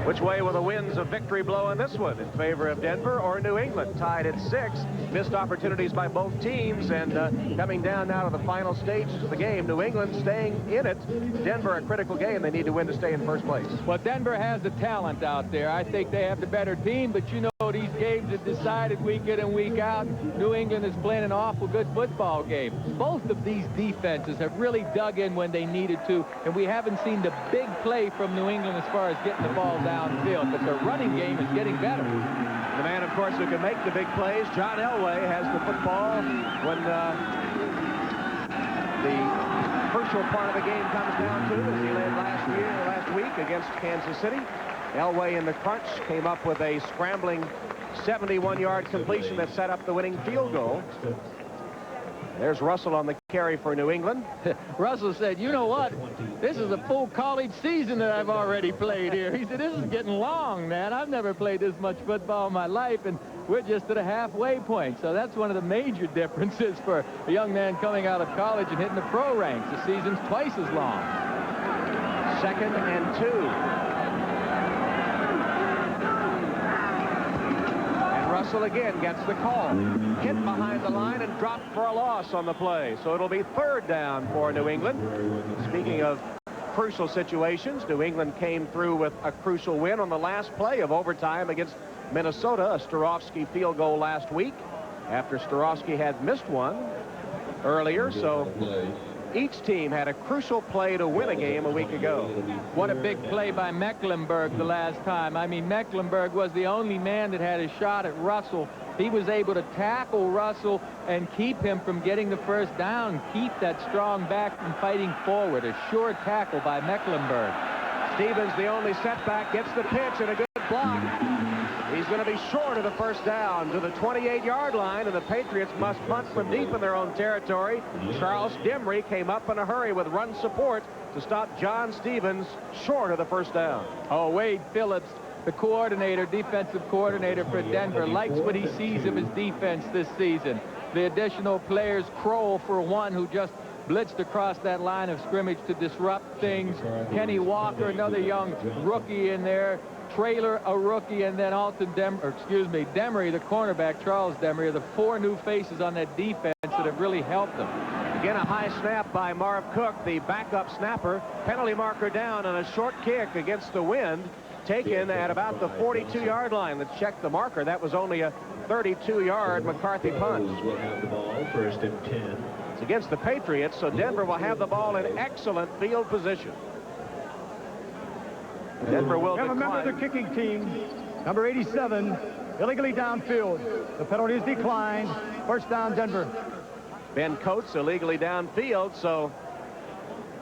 Which way will the winds of victory blow in this one? In favor of Denver or New England? Tied at 6. Missed opportunities by both teams, and coming down now to the final stages of the game. New England staying in it. Denver, a critical game. They need to win to stay in first place. Well, Denver has the talent out there. I think they have the better team, but you know these games are decided week in and week out. New England is playing an awful good football game. Both of these defenses have really dug in when they needed to, and we haven't seen the big play from New England as far as getting the ball downfield, but their running game is getting better. The man, of course, who can make the big plays, John Elway, has the football when the crucial part of the game comes down to, as he led last week against Kansas City. Elway in the crunch came up with a scrambling 71-yard completion that set up the winning field goal. There's Russell on the carry for New England. Russell said, you know what? This is a full college season that I've already played here. He said, this is getting long, man. I've never played this much football in my life, and we're just at a halfway point. So that's one of the major differences for a young man coming out of college and hitting the pro ranks. The season's twice as long. 2nd and 2. Russell again gets the call. Hit behind the line and dropped for a loss on the play. So it'll be 3rd down for New England. Speaking of crucial situations, New England came through with a crucial win on the last play of overtime against Minnesota, a Starofsky field goal last week after Starofsky had missed one earlier. So each team had a crucial play to win a game a week ago. What a big play by Mecklenburg the last time. I mean, Mecklenburg was the only man that had a shot at Russell. He was able to tackle Russell and keep him from getting the first down, keep that strong back from fighting forward. A sure tackle by Mecklenburg. Stevens, the only setback, gets the pitch and a good block. He's going to be short of the first down to the 28-yard line, and the Patriots must punt from deep in their own territory. Charles Demery came up in a hurry with run support to stop John Stevens short of the first down. Oh, Wade Phillips, the coordinator, defensive coordinator for Denver, likes what he sees of his defense this season. The additional players, Kroll for one, who just blitzed across that line of scrimmage to disrupt things. Kenny Walker, another young rookie in there. Traylor, a rookie, and then Demery, the cornerback, Charles Demery, are the 4 new faces on that defense that have really helped them. Again, a high snap by Marv Cook, the backup snapper. Penalty marker down on a short kick against the wind, taken at about the 42-yard line. Let's check the marker. That was only a 32-yard McCarthy punt. Will have the ball, 1st and 10. It's against the Patriots, so Denver will have the ball in excellent field position. Denver will have a member of the kicking team, number 87, illegally downfield. The penalty is declined. 1st down, Denver. Ben Coates illegally downfield, so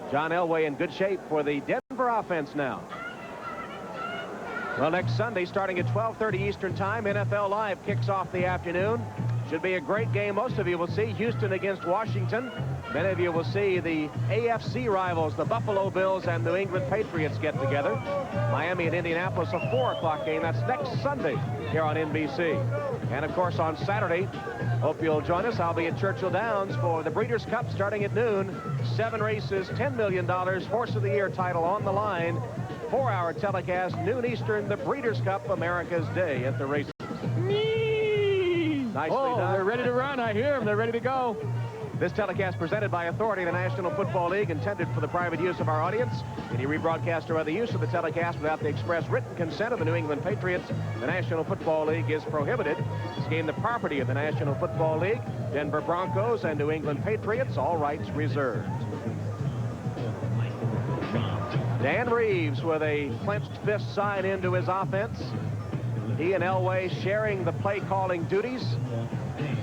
John Elway in good shape for the Denver offense now. Well, next Sunday, starting at 12:30 Eastern Time, NFL Live kicks off the afternoon. Should be a great game. Most of you will see Houston against Washington. Many of you will see the AFC rivals, the Buffalo Bills and New England Patriots, get together. Miami and Indianapolis, a 4 o'clock game. That's next Sunday here on NBC. And, of course, on Saturday, hope you'll join us. I'll be at Churchill Downs for the Breeders' Cup starting at noon. 7 races, $10 million, Horse of the Year title on the line. 4-hour telecast, noon Eastern, the Breeders' Cup, America's Day at the races. Nicely done. They're ready to run. I hear them. They're ready to go. This telecast presented by authority of the National Football League, intended for the private use of our audience. Any rebroadcast or other use of the telecast without the express written consent of the New England Patriots, the National Football League, is prohibited. This game the property of the National Football League, Denver Broncos and New England Patriots, all rights reserved. Dan Reeves with a clenched fist sign into his offense. He and Elway sharing the play calling duties.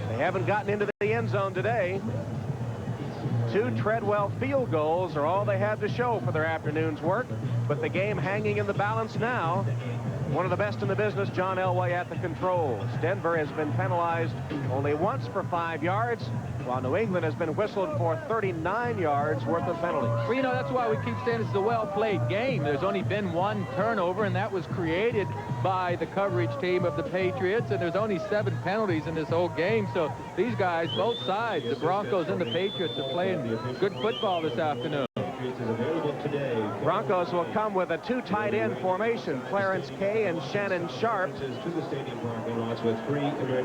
They haven't gotten into the end zone today. 2 Treadwell field goals are all they have to show for their afternoon's work, but the game hanging in the balance now. One of the best in the business, John Elway at the controls. Denver has been penalized only once for 5 yards, while New England has been whistled for 39 yards worth of penalties. Well, you know, that's why we keep saying it's a well-played game. There's only been 1 turnover, and that was created by the coverage team of the Patriots, and there's only 7 penalties in this whole game. So these guys, both sides, the Broncos and the Patriots, are playing good football this afternoon. Broncos will come with a 2 tight end formation, Clarence Kay and Shannon Sharp.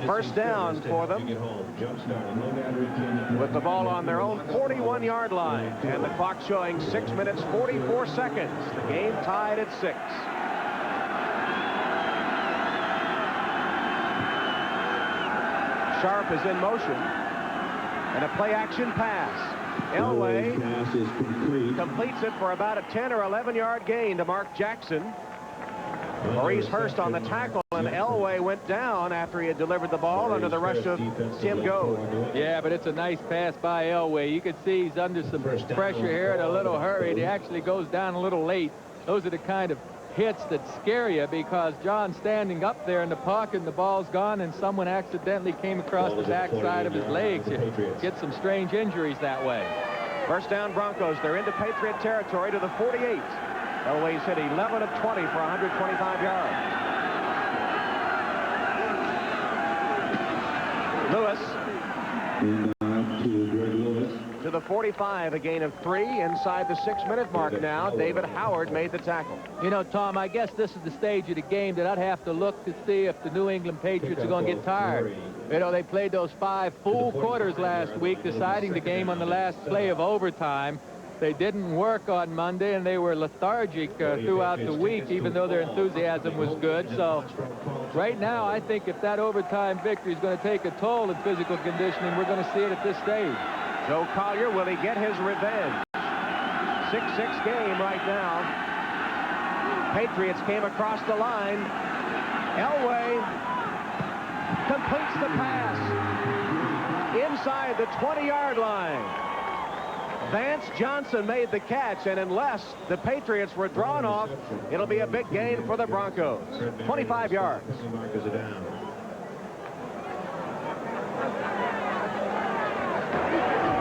First down for them with the ball on their own 41-yard line, and the clock showing 6 minutes 44 seconds. The game tied at 6. Sharp is in motion. And a play-action pass. Elway pass is complete. completes it for about a 10 or 11-yard gain to Mark Jackson. Maurice Hurst on the tackle, and Elway went down after he had delivered the ball under the rush of Tim Goad. Yeah, but it's a nice pass by Elway. You can see he's under some pressure here and a little hurried. He actually goes down a little late. Those are the kind of hits that scare you, because John's standing up there in the pocket and the ball's gone, and someone accidentally came across the backside of his legs. You get some strange injuries that way. First down Broncos. They're into Patriot territory to the 48. Elway's hit 11 of 20 for 125 yards. Lewis to the 45, a gain of 3 inside the 6-minute mark now. David Howard made the tackle. You know, Tom, I guess this is the stage of the game that I'd have to look to see if the New England Patriots are going to get tired. You know, they played those 5 full quarters last week, deciding the game on the last play of overtime. They didn't work on Monday, and they were lethargic throughout the week, even though their enthusiasm was good. So right now, I think if that overtime victory is going to take a toll in physical conditioning, we're going to see it at this stage. Joe Collier, will he get his revenge? 6-6 game right now. Patriots came across the line. Elway completes the pass inside the 20-yard line. Vance Johnson made the catch, and unless the Patriots were drawn off, it'll be a big gain for the Broncos. 25 yards.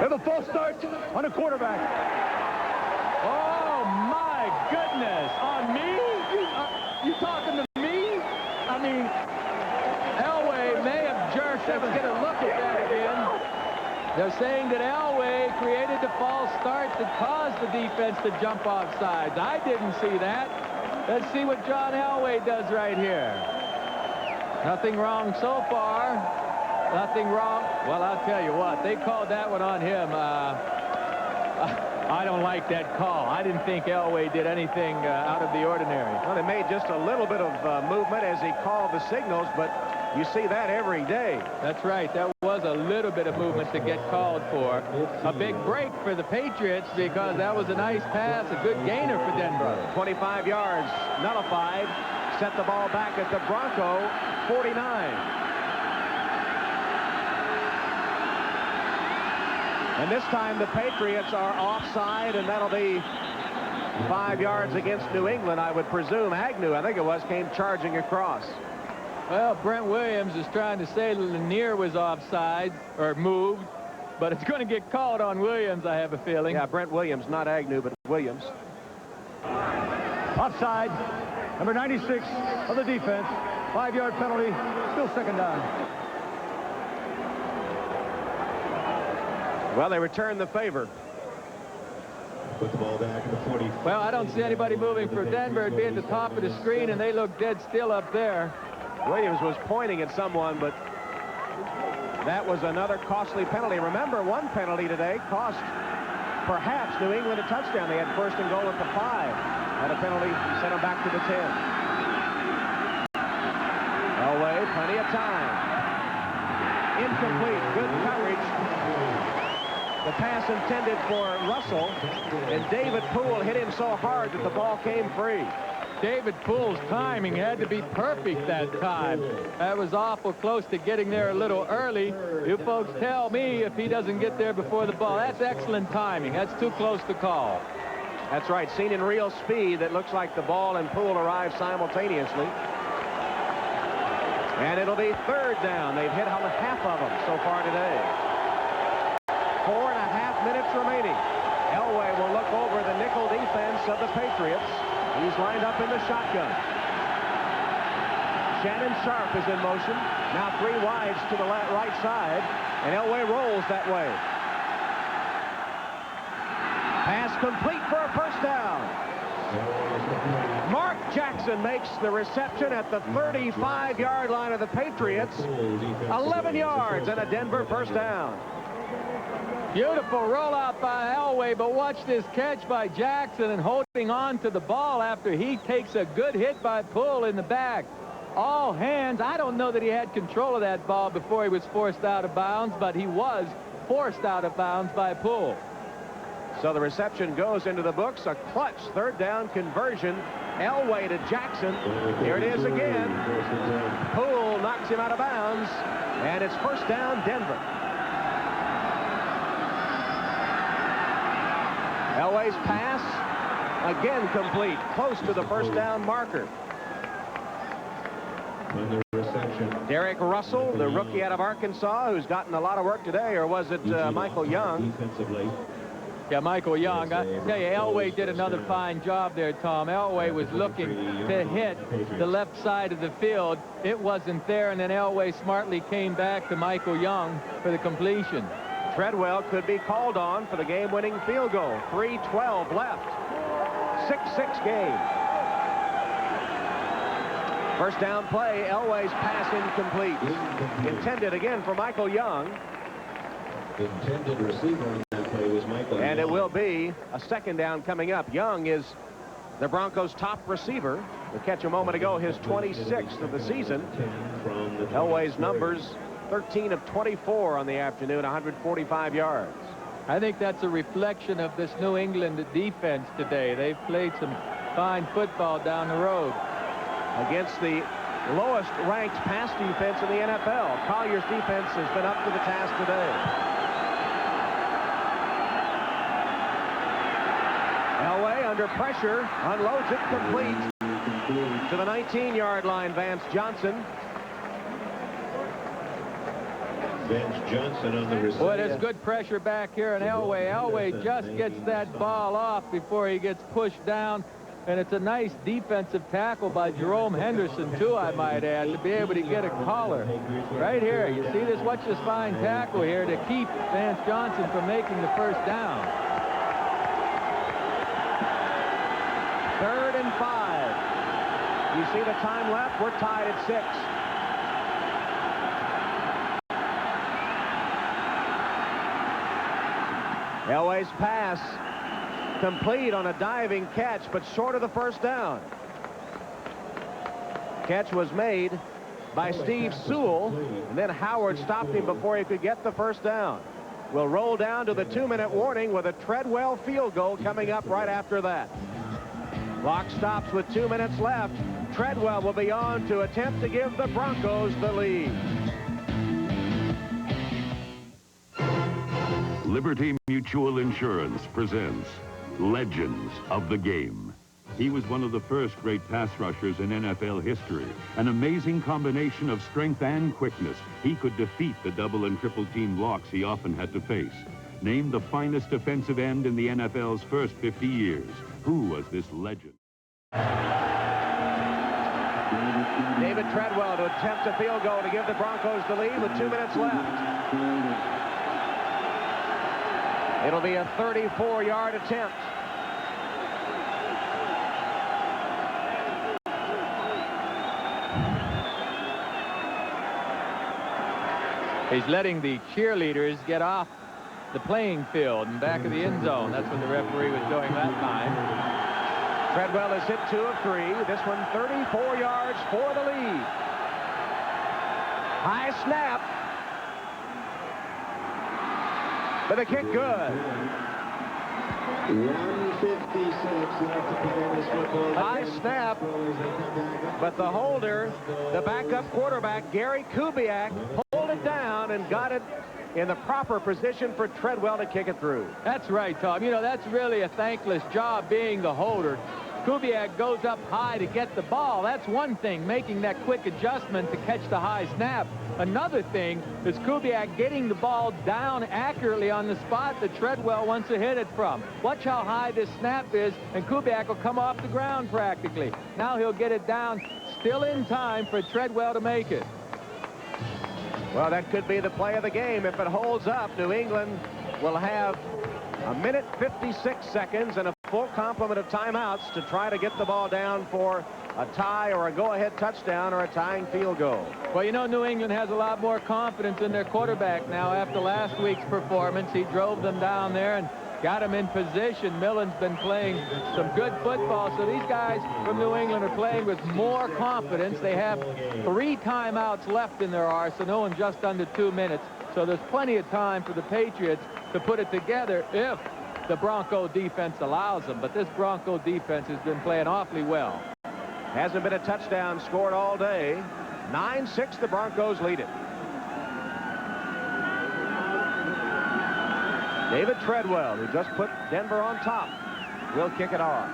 They have a false start on a quarterback. Oh, my goodness. On me? You talking to me? I mean, Elway may have jerked. Let's get a look at that again. They're saying that Elway created the false start that caused the defense to jump off sides. I didn't see that. Let's see what John Elway does right here. Nothing wrong so far. Nothing wrong. Well, I'll tell you what. They called that one on him. I don't like that call. I didn't think Elway did anything out of the ordinary. Well, they made just a little bit of movement as he called the signals, but you see that every day. That's right. That was a little bit of movement to get called for. A big break for the Patriots, because that was a nice pass, a good gainer for Denver. 25 yards nullified. Set the ball back at the Bronco 49. And this time the Patriots are offside, and that'll be 5 yards against New England, I would presume. Agnew, I think it was, came charging across. Well, Brent Williams is trying to say Lanier was offside or moved, but it's going to get called on Williams, I have a feeling. Yeah, Brent Williams, not Agnew, but Williams. Offside. Number 96 of the defense. 5-yard penalty. Still second down. Well, they return the favor. Put the ball back in the 40. Well, I don't see anybody moving for Denver. It'd be at the top of the screen, and they look dead still up there. Williams was pointing at someone, but that was another costly penalty. Remember, one penalty today cost perhaps New England a touchdown. They had first and goal at the 5. Had a penalty, sent them back to the 10. Elway, plenty of time. Incomplete, good coverage. The pass intended for Russell, and David Poole hit him so hard that the ball came free. David Poole's timing had to be perfect that time. That was awful close to getting there a little early. You folks tell me if he doesn't get there before the ball. That's excellent timing. That's too close to call. That's right. Seen in real speed, that looks like the ball and Poole arrive simultaneously. And it'll be third down. They've hit on half of them so far today. 4.5 minutes remaining. Elway will look over the nickel defense of the Patriots. He's lined up in the shotgun. Shannon Sharp is in motion. Now 3 wides to the right side, and Elway rolls that way. Pass complete for a first down. Mark Jackson makes the reception at the 35-yard line of the Patriots. 11 yards and a Denver first down. Beautiful rollout by Elway, but watch this catch by Jackson and holding on to the ball after he takes a good hit by Poole in the back. all hands. I don't know that he had control of that ball before he was forced out of bounds, but he was forced out of bounds by Poole. So the reception goes into the books. A clutch third down conversion. Elway to Jackson. Here it is again. Poole knocks him out of bounds, and it's first down, Denver. Elway's pass, again complete, close to the first down marker. Derek Russell, the rookie out of Arkansas, who's gotten a lot of work today, or was it Michael Young? Yeah, Michael Young. I tell you, Elway did another fine job there, Tom. Elway was looking to hit the left side of the field. It wasn't there, and then Elway smartly came back to Michael Young for the completion. Treadwell could be called on for the game-winning field goal. 3:12 left. 6-6 game. First down play, Elway's pass incomplete. Intended again for Michael Young. Intended receiver on that play was Michael Young. And it will be a second down coming up. Young is the Broncos' top receiver. The catch a moment ago, his 26th of the season. Elway's numbers, 13 of 24 on the afternoon, 145 yards. I think that's a reflection of this New England defense today. They've played some fine football down the road. Against the lowest ranked pass defense in the NFL. Collier's defense has been up to the task today. Elway under pressure, unloads it, complete to the 19-yard line. Vance Johnson. Vance Johnson on the receiver. Boy, there's good pressure back here in Elway. Elway just gets that ball off before he gets pushed down. And it's a nice defensive tackle by Jerome Henderson, too, I might add, to be able to get a collar. Right here, you see this? Watch this fine tackle here to keep Vance Johnson from making the first down. 3rd and 5. You see the time left? We're tied at 6. Elway's pass complete on a diving catch, but short of the first down. Catch was made by Steve Sewell, and then Howard stopped him before he could get the first down. We'll roll down to the 2-minute warning with a Treadwell field goal coming up right after that. Clock stops with 2 minutes left. Treadwell will be on to attempt to give the Broncos the lead. Liberty Mutual Insurance presents Legends of the Game. He was one of the first great pass rushers in NFL history. An amazing combination of strength and quickness. He could defeat the double and triple team blocks he often had to face. Named the finest defensive end in the NFL's first 50 years. Who was this legend? David Treadwell to attempt a field goal to give the Broncos the lead with 2 minutes left. It'll be a 34-yard attempt. He's letting the cheerleaders get off the playing field in back of the end zone. That's what the referee was doing that time. Treadwell has hit 2 of 3. This one 34 yards for the lead. High snap. But the kick good. 1:56 left to play in this football. High snap. But the holder, the backup quarterback, Gary Kubiak, pulled it down and got it in the proper position for Treadwell to kick it through. That's right, Tom. You know, that's really a thankless job being the holder. Kubiak goes up high to get the ball. That's one thing, making that quick adjustment to catch the high snap. Another thing is Kubiak getting the ball down accurately on the spot that Treadwell wants to hit it from. Watch how high this snap is, and Kubiak will come off the ground practically. Now he'll get it down, still in time for Treadwell to make it. Well, that could be the play of the game. If it holds up, New England will have 1:56 and a full complement of timeouts to try to get the ball down for a tie or a go-ahead touchdown or a tying field goal. Well, you know, New England has a lot more confidence in their quarterback now after last week's performance. He drove them down there, and got him in position. Millen's been playing some good football, so these guys from New England are playing with more confidence. They have 3 timeouts left in their arsenal in just under 2 minutes, so there's plenty of time for the Patriots to put it together if the Bronco defense allows them. But this Bronco defense has been playing awfully well. Hasn't been a touchdown scored all day. 9-6, the Broncos lead it. David Treadwell, who just put Denver on top, will kick it off.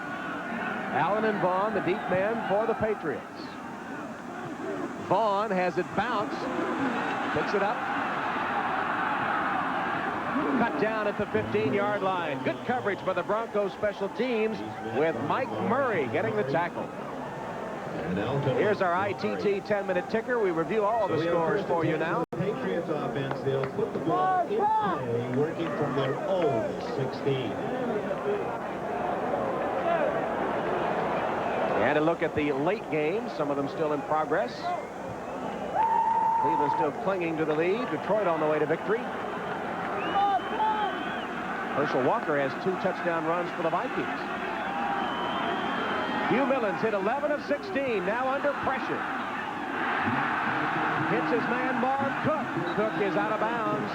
Allen and Vaughn, the deep men for the Patriots. Vaughn has it bounced, picks it up. Cut down at the 15-yard line. Good coverage by the Broncos special teams with Mike Murray getting the tackle. Here's our ITT 10-minute ticker. We review all the scores for you now. Patriots offense, they'll put the ball in play, working from their own 16. And a look at the late games, some of them still in progress. Cleveland still clinging to the lead. Detroit on the way to victory. Herschel Walker has 2 touchdown runs for the Vikings. Hugh Millen's hit 11 of 16, now under pressure. Hits his man Marv Cook. Cook is out of bounds.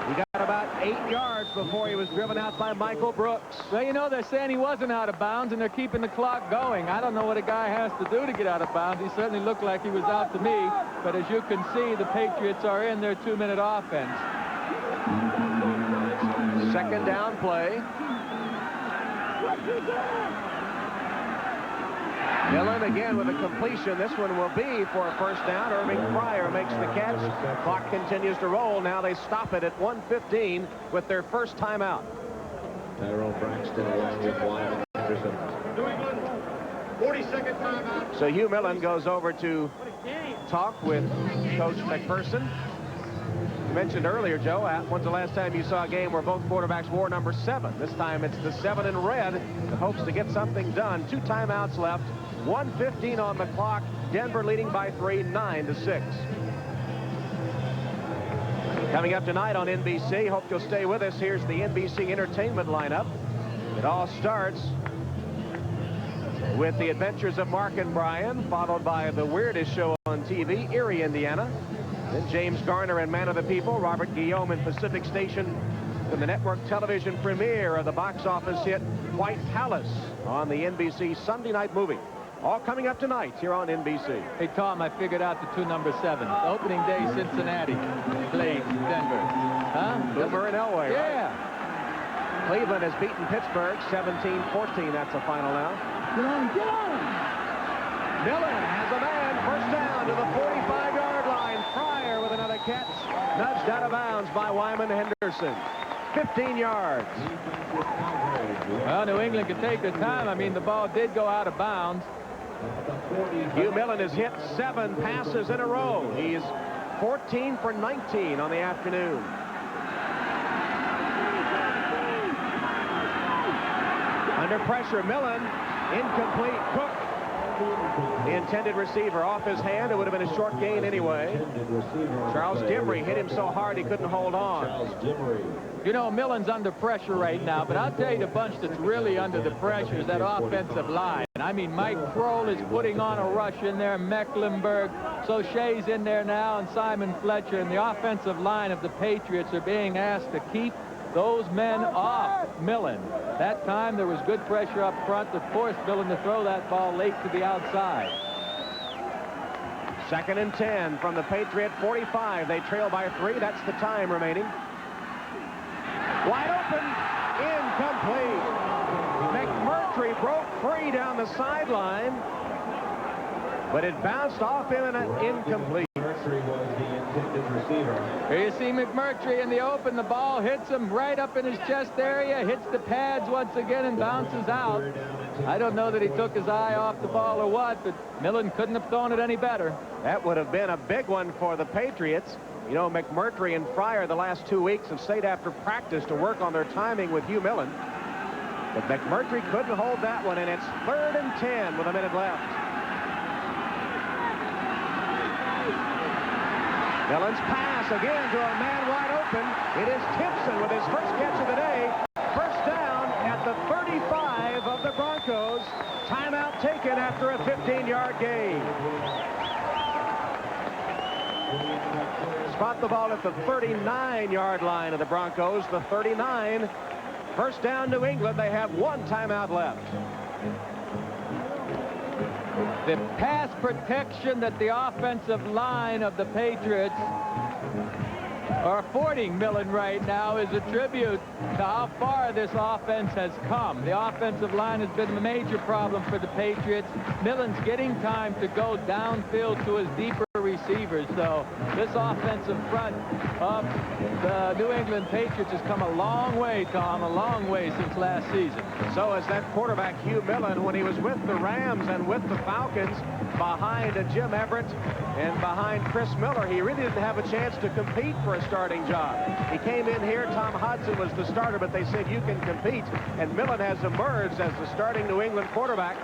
He got about 8 yards before he was driven out by Michael Brooks. Well, you know, they're saying he wasn't out of bounds, and they're keeping the clock going. I don't know what a guy has to do to get out of bounds. He certainly looked like he was out to me. But as you can see, the Patriots are in their 2-minute offense. Second down play. Millen again with a completion. This one will be for a first down. Irving Fryer makes the catch. Clock continues to roll. Now they stop it at 1:15 with their first timeout. Tyrone Braxton along with Wyman Henderson. New England, 42nd timeout. So Hugh Millen goes over to talk with Coach McPherson. You mentioned earlier, Joe, when's the last time you saw a game where both quarterbacks wore number 7? This time it's the 7 in red that hopes to get something done. 2 timeouts left. 1:15 on the clock. Denver leading by 3, 9-6. Coming up tonight on NBC. Hope you'll stay with us. Here's the NBC entertainment lineup. It all starts with the Adventures of Mark and Brian, followed by the weirdest show on TV, Erie, Indiana. Then James Garner and Man of the People, Robert Guillaume and Pacific Station, from the network television premiere of the box office hit White Palace on the NBC Sunday night movie. All coming up tonight here on NBC. Hey, Tom, I figured out the 2 number 7. Opening day, Cincinnati played Denver. Huh? Boomer and Elway. Yeah. Right? Cleveland has beaten Pittsburgh 17-14. That's the final now. Get on! Millen has a man. First down to the 45-yard line. Fryer with another catch. Nudged out of bounds by Wyman Henderson. 15 yards. Well, New England could take their time. I mean, the ball did go out of bounds. Hugh Millen has hit 7 passes in a row. He's 14 for 19 on the afternoon. Under pressure, Millen, incomplete. Cook, the intended receiver, off his hand. It would have been a short gain anyway. Charles Dimry hit him so hard he couldn't hold on. You know, Millen's under pressure right now, but I'll tell you the bunch that's really under the pressure is that offensive line. I mean, Mike Kroll is putting on a rush in there. Mecklenburg, Soche's in there now, and Simon Fletcher. And the offensive line of the Patriots are being asked to keep those men off Millen. That time there was good pressure up front that forced Millen to throw that ball late to the outside. 2nd and 10 from the Patriot 45. They trail by 3. That's the time remaining. Wide open, incomplete. McMurtry broke free down the sideline, but it bounced off him and incomplete. McMurtry was the intended receiver. Here you see McMurtry in the open. The ball hits him right up in his chest area, hits the pads once again, and bounces out. I don't know that he took his eye off the ball or what, but Millen couldn't have thrown it any better. That would have been a big one for the Patriots. You know, McMurtry and Fryer the last 2 weeks have stayed after practice to work on their timing with Hugh Millen. But McMurtry couldn't hold that one, and it's 3rd and 10 with a minute left. Millen's pass again to a man wide open. It is Timpson with his first catch of the day. First Broncos. Timeout taken after a 15-yard gain. Spot the ball at the 39-yard line of the Broncos. The 39. First down, New England. They have one timeout left. The pass protection that the offensive line of the Patriots are affording Millen right now is a tribute to how far this offense has come. The offensive line has been a major problem for the Patriots. Millen's getting time to go downfield to his deeper receivers. So this offensive front of the New England Patriots has come a long way, Tom, a long way since last season. So as that quarterback, Hugh Millen, when he was with the Rams and with the Falcons, behind Jim Everett and behind Chris Miller, he really didn't have a chance to compete for a starting job. He came in here, Tom Hudson was the starter, but they said you can compete, and Millen has emerged as the starting New England quarterback.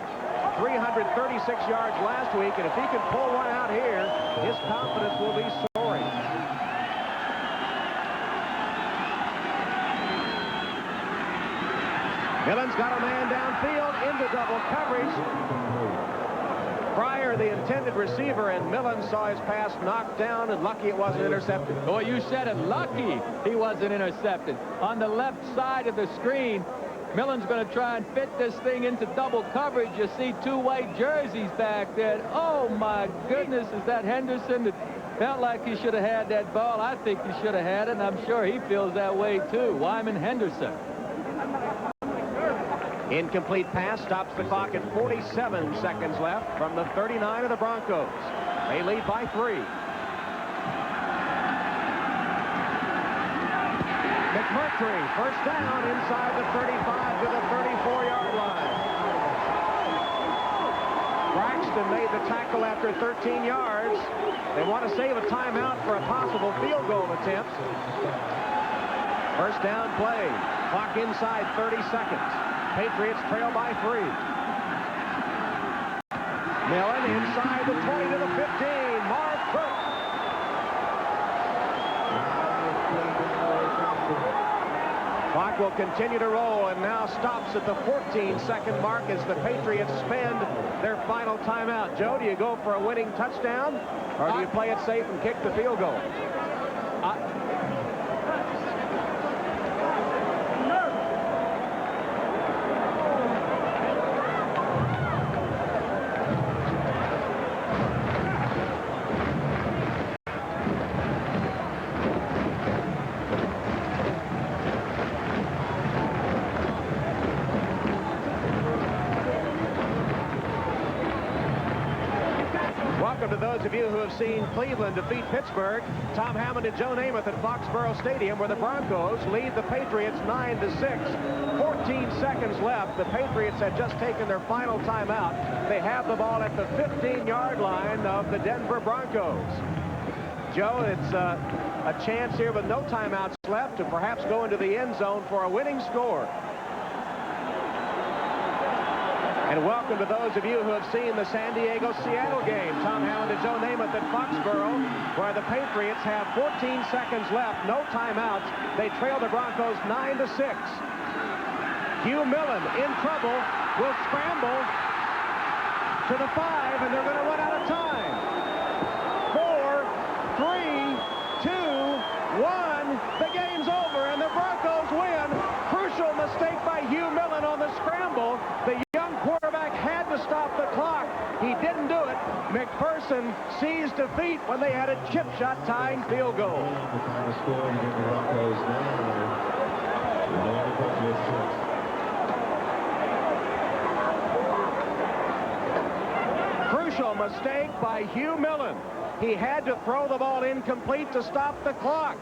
336 yards last week, and if he can pull one out here, his confidence will be soaring. Millen's got a man downfield into double coverage. Pryor, the intended receiver, and Millen saw his pass knocked down, and lucky it wasn't intercepted. Oh, you said it. Lucky he wasn't intercepted. On the left side of the screen, Millen's going to try and fit this thing into double coverage. You see two white jerseys back there. Oh, my goodness, is that Henderson? It felt like he should have had that ball. I think he should have had it, and I'm sure he feels that way, too. Wyman Henderson. Incomplete pass stops the clock at 47 seconds left from the 39 of the Broncos. They lead by 3. McMurtry, first down inside the 35 to the 34-yard line. Braxton made the tackle after 13 yards. They want to save a timeout for a possible field goal attempt. First down play. Clock inside 30 seconds. Patriots trail by 3. Millen inside the 20 to the 15. Marv Cook. Clock will continue to roll and now stops at the 14-second mark as the Patriots spend their final timeout. Joe, do you go for a winning touchdown or do you play it safe and kick the field goal? Welcome to those of you who have seen Cleveland defeat Pittsburgh. Tom Hammond and Joe Namath at Foxborough Stadium, where the Broncos lead the Patriots 9-6. 14 seconds left. The Patriots had just taken their final timeout. They have the ball at the 15-yard line of the Denver Broncos. Joe, it's a chance here with no timeouts left to perhaps go into the end zone for a winning score. And welcome to those of you who have seen the San Diego-Seattle game. Tom Hammond and Joe Namath at Foxborough, where the Patriots have 14 seconds left, no timeouts. They trail the Broncos 9-6. Hugh Millen in trouble, will scramble to the 5, and they're going to run out of time. 4, 3, 2, 1. The game's over, and the Broncos win. Crucial mistake by Hugh Millen on the scramble. The young quarterback had to stop the clock. He didn't do it. McPherson sees defeat when they had a chip shot tying field goal. The final score, the Broncos 9, Patriots 6. Crucial mistake by Hugh Millen. He had to throw the ball incomplete to stop the clock.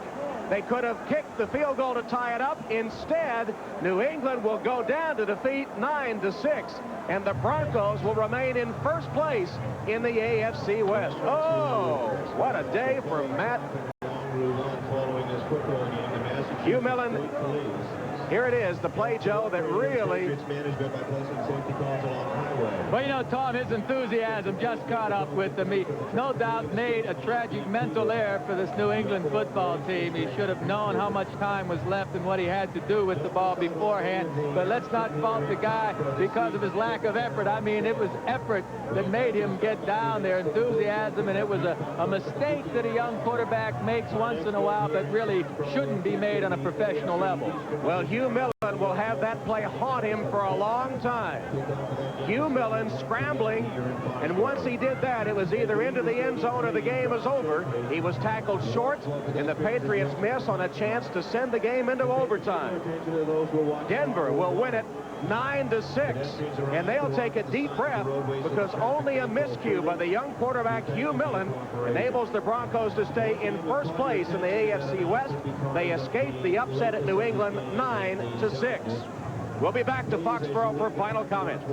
They could have kicked the field goal to tie it up. Instead, New England will go down to defeat 9-6, and the Broncos will remain in first place in the AFC West. Oh, what a day for Matt. Hugh Millen Here it is, the play, Joe, that really... management by placing safety calls along highway. Well, you know, Tom, his enthusiasm just caught up with him. He no doubt made a tragic mental error for this New England football team. He should have known how much time was left and what he had to do with the ball beforehand. But let's not fault the guy because of his lack of effort. I mean, it was effort that made him get down there, enthusiasm, and it was a mistake that a young quarterback makes once in a while that really shouldn't be made on a professional level. Well, Hugh Millen will have that play haunt him for a long time. Hugh Millen scrambling, and once he did that, it was either into the end zone or the game was over. He was tackled short, and the Patriots miss on a chance to send the game into overtime. Denver will win it 9-6, and they'll take a deep breath because only a miscue by the young quarterback Hugh Millen enables the Broncos to stay in first place in the AFC West. They escape the upset at New England 9-6. We'll be back to Foxborough for final comments.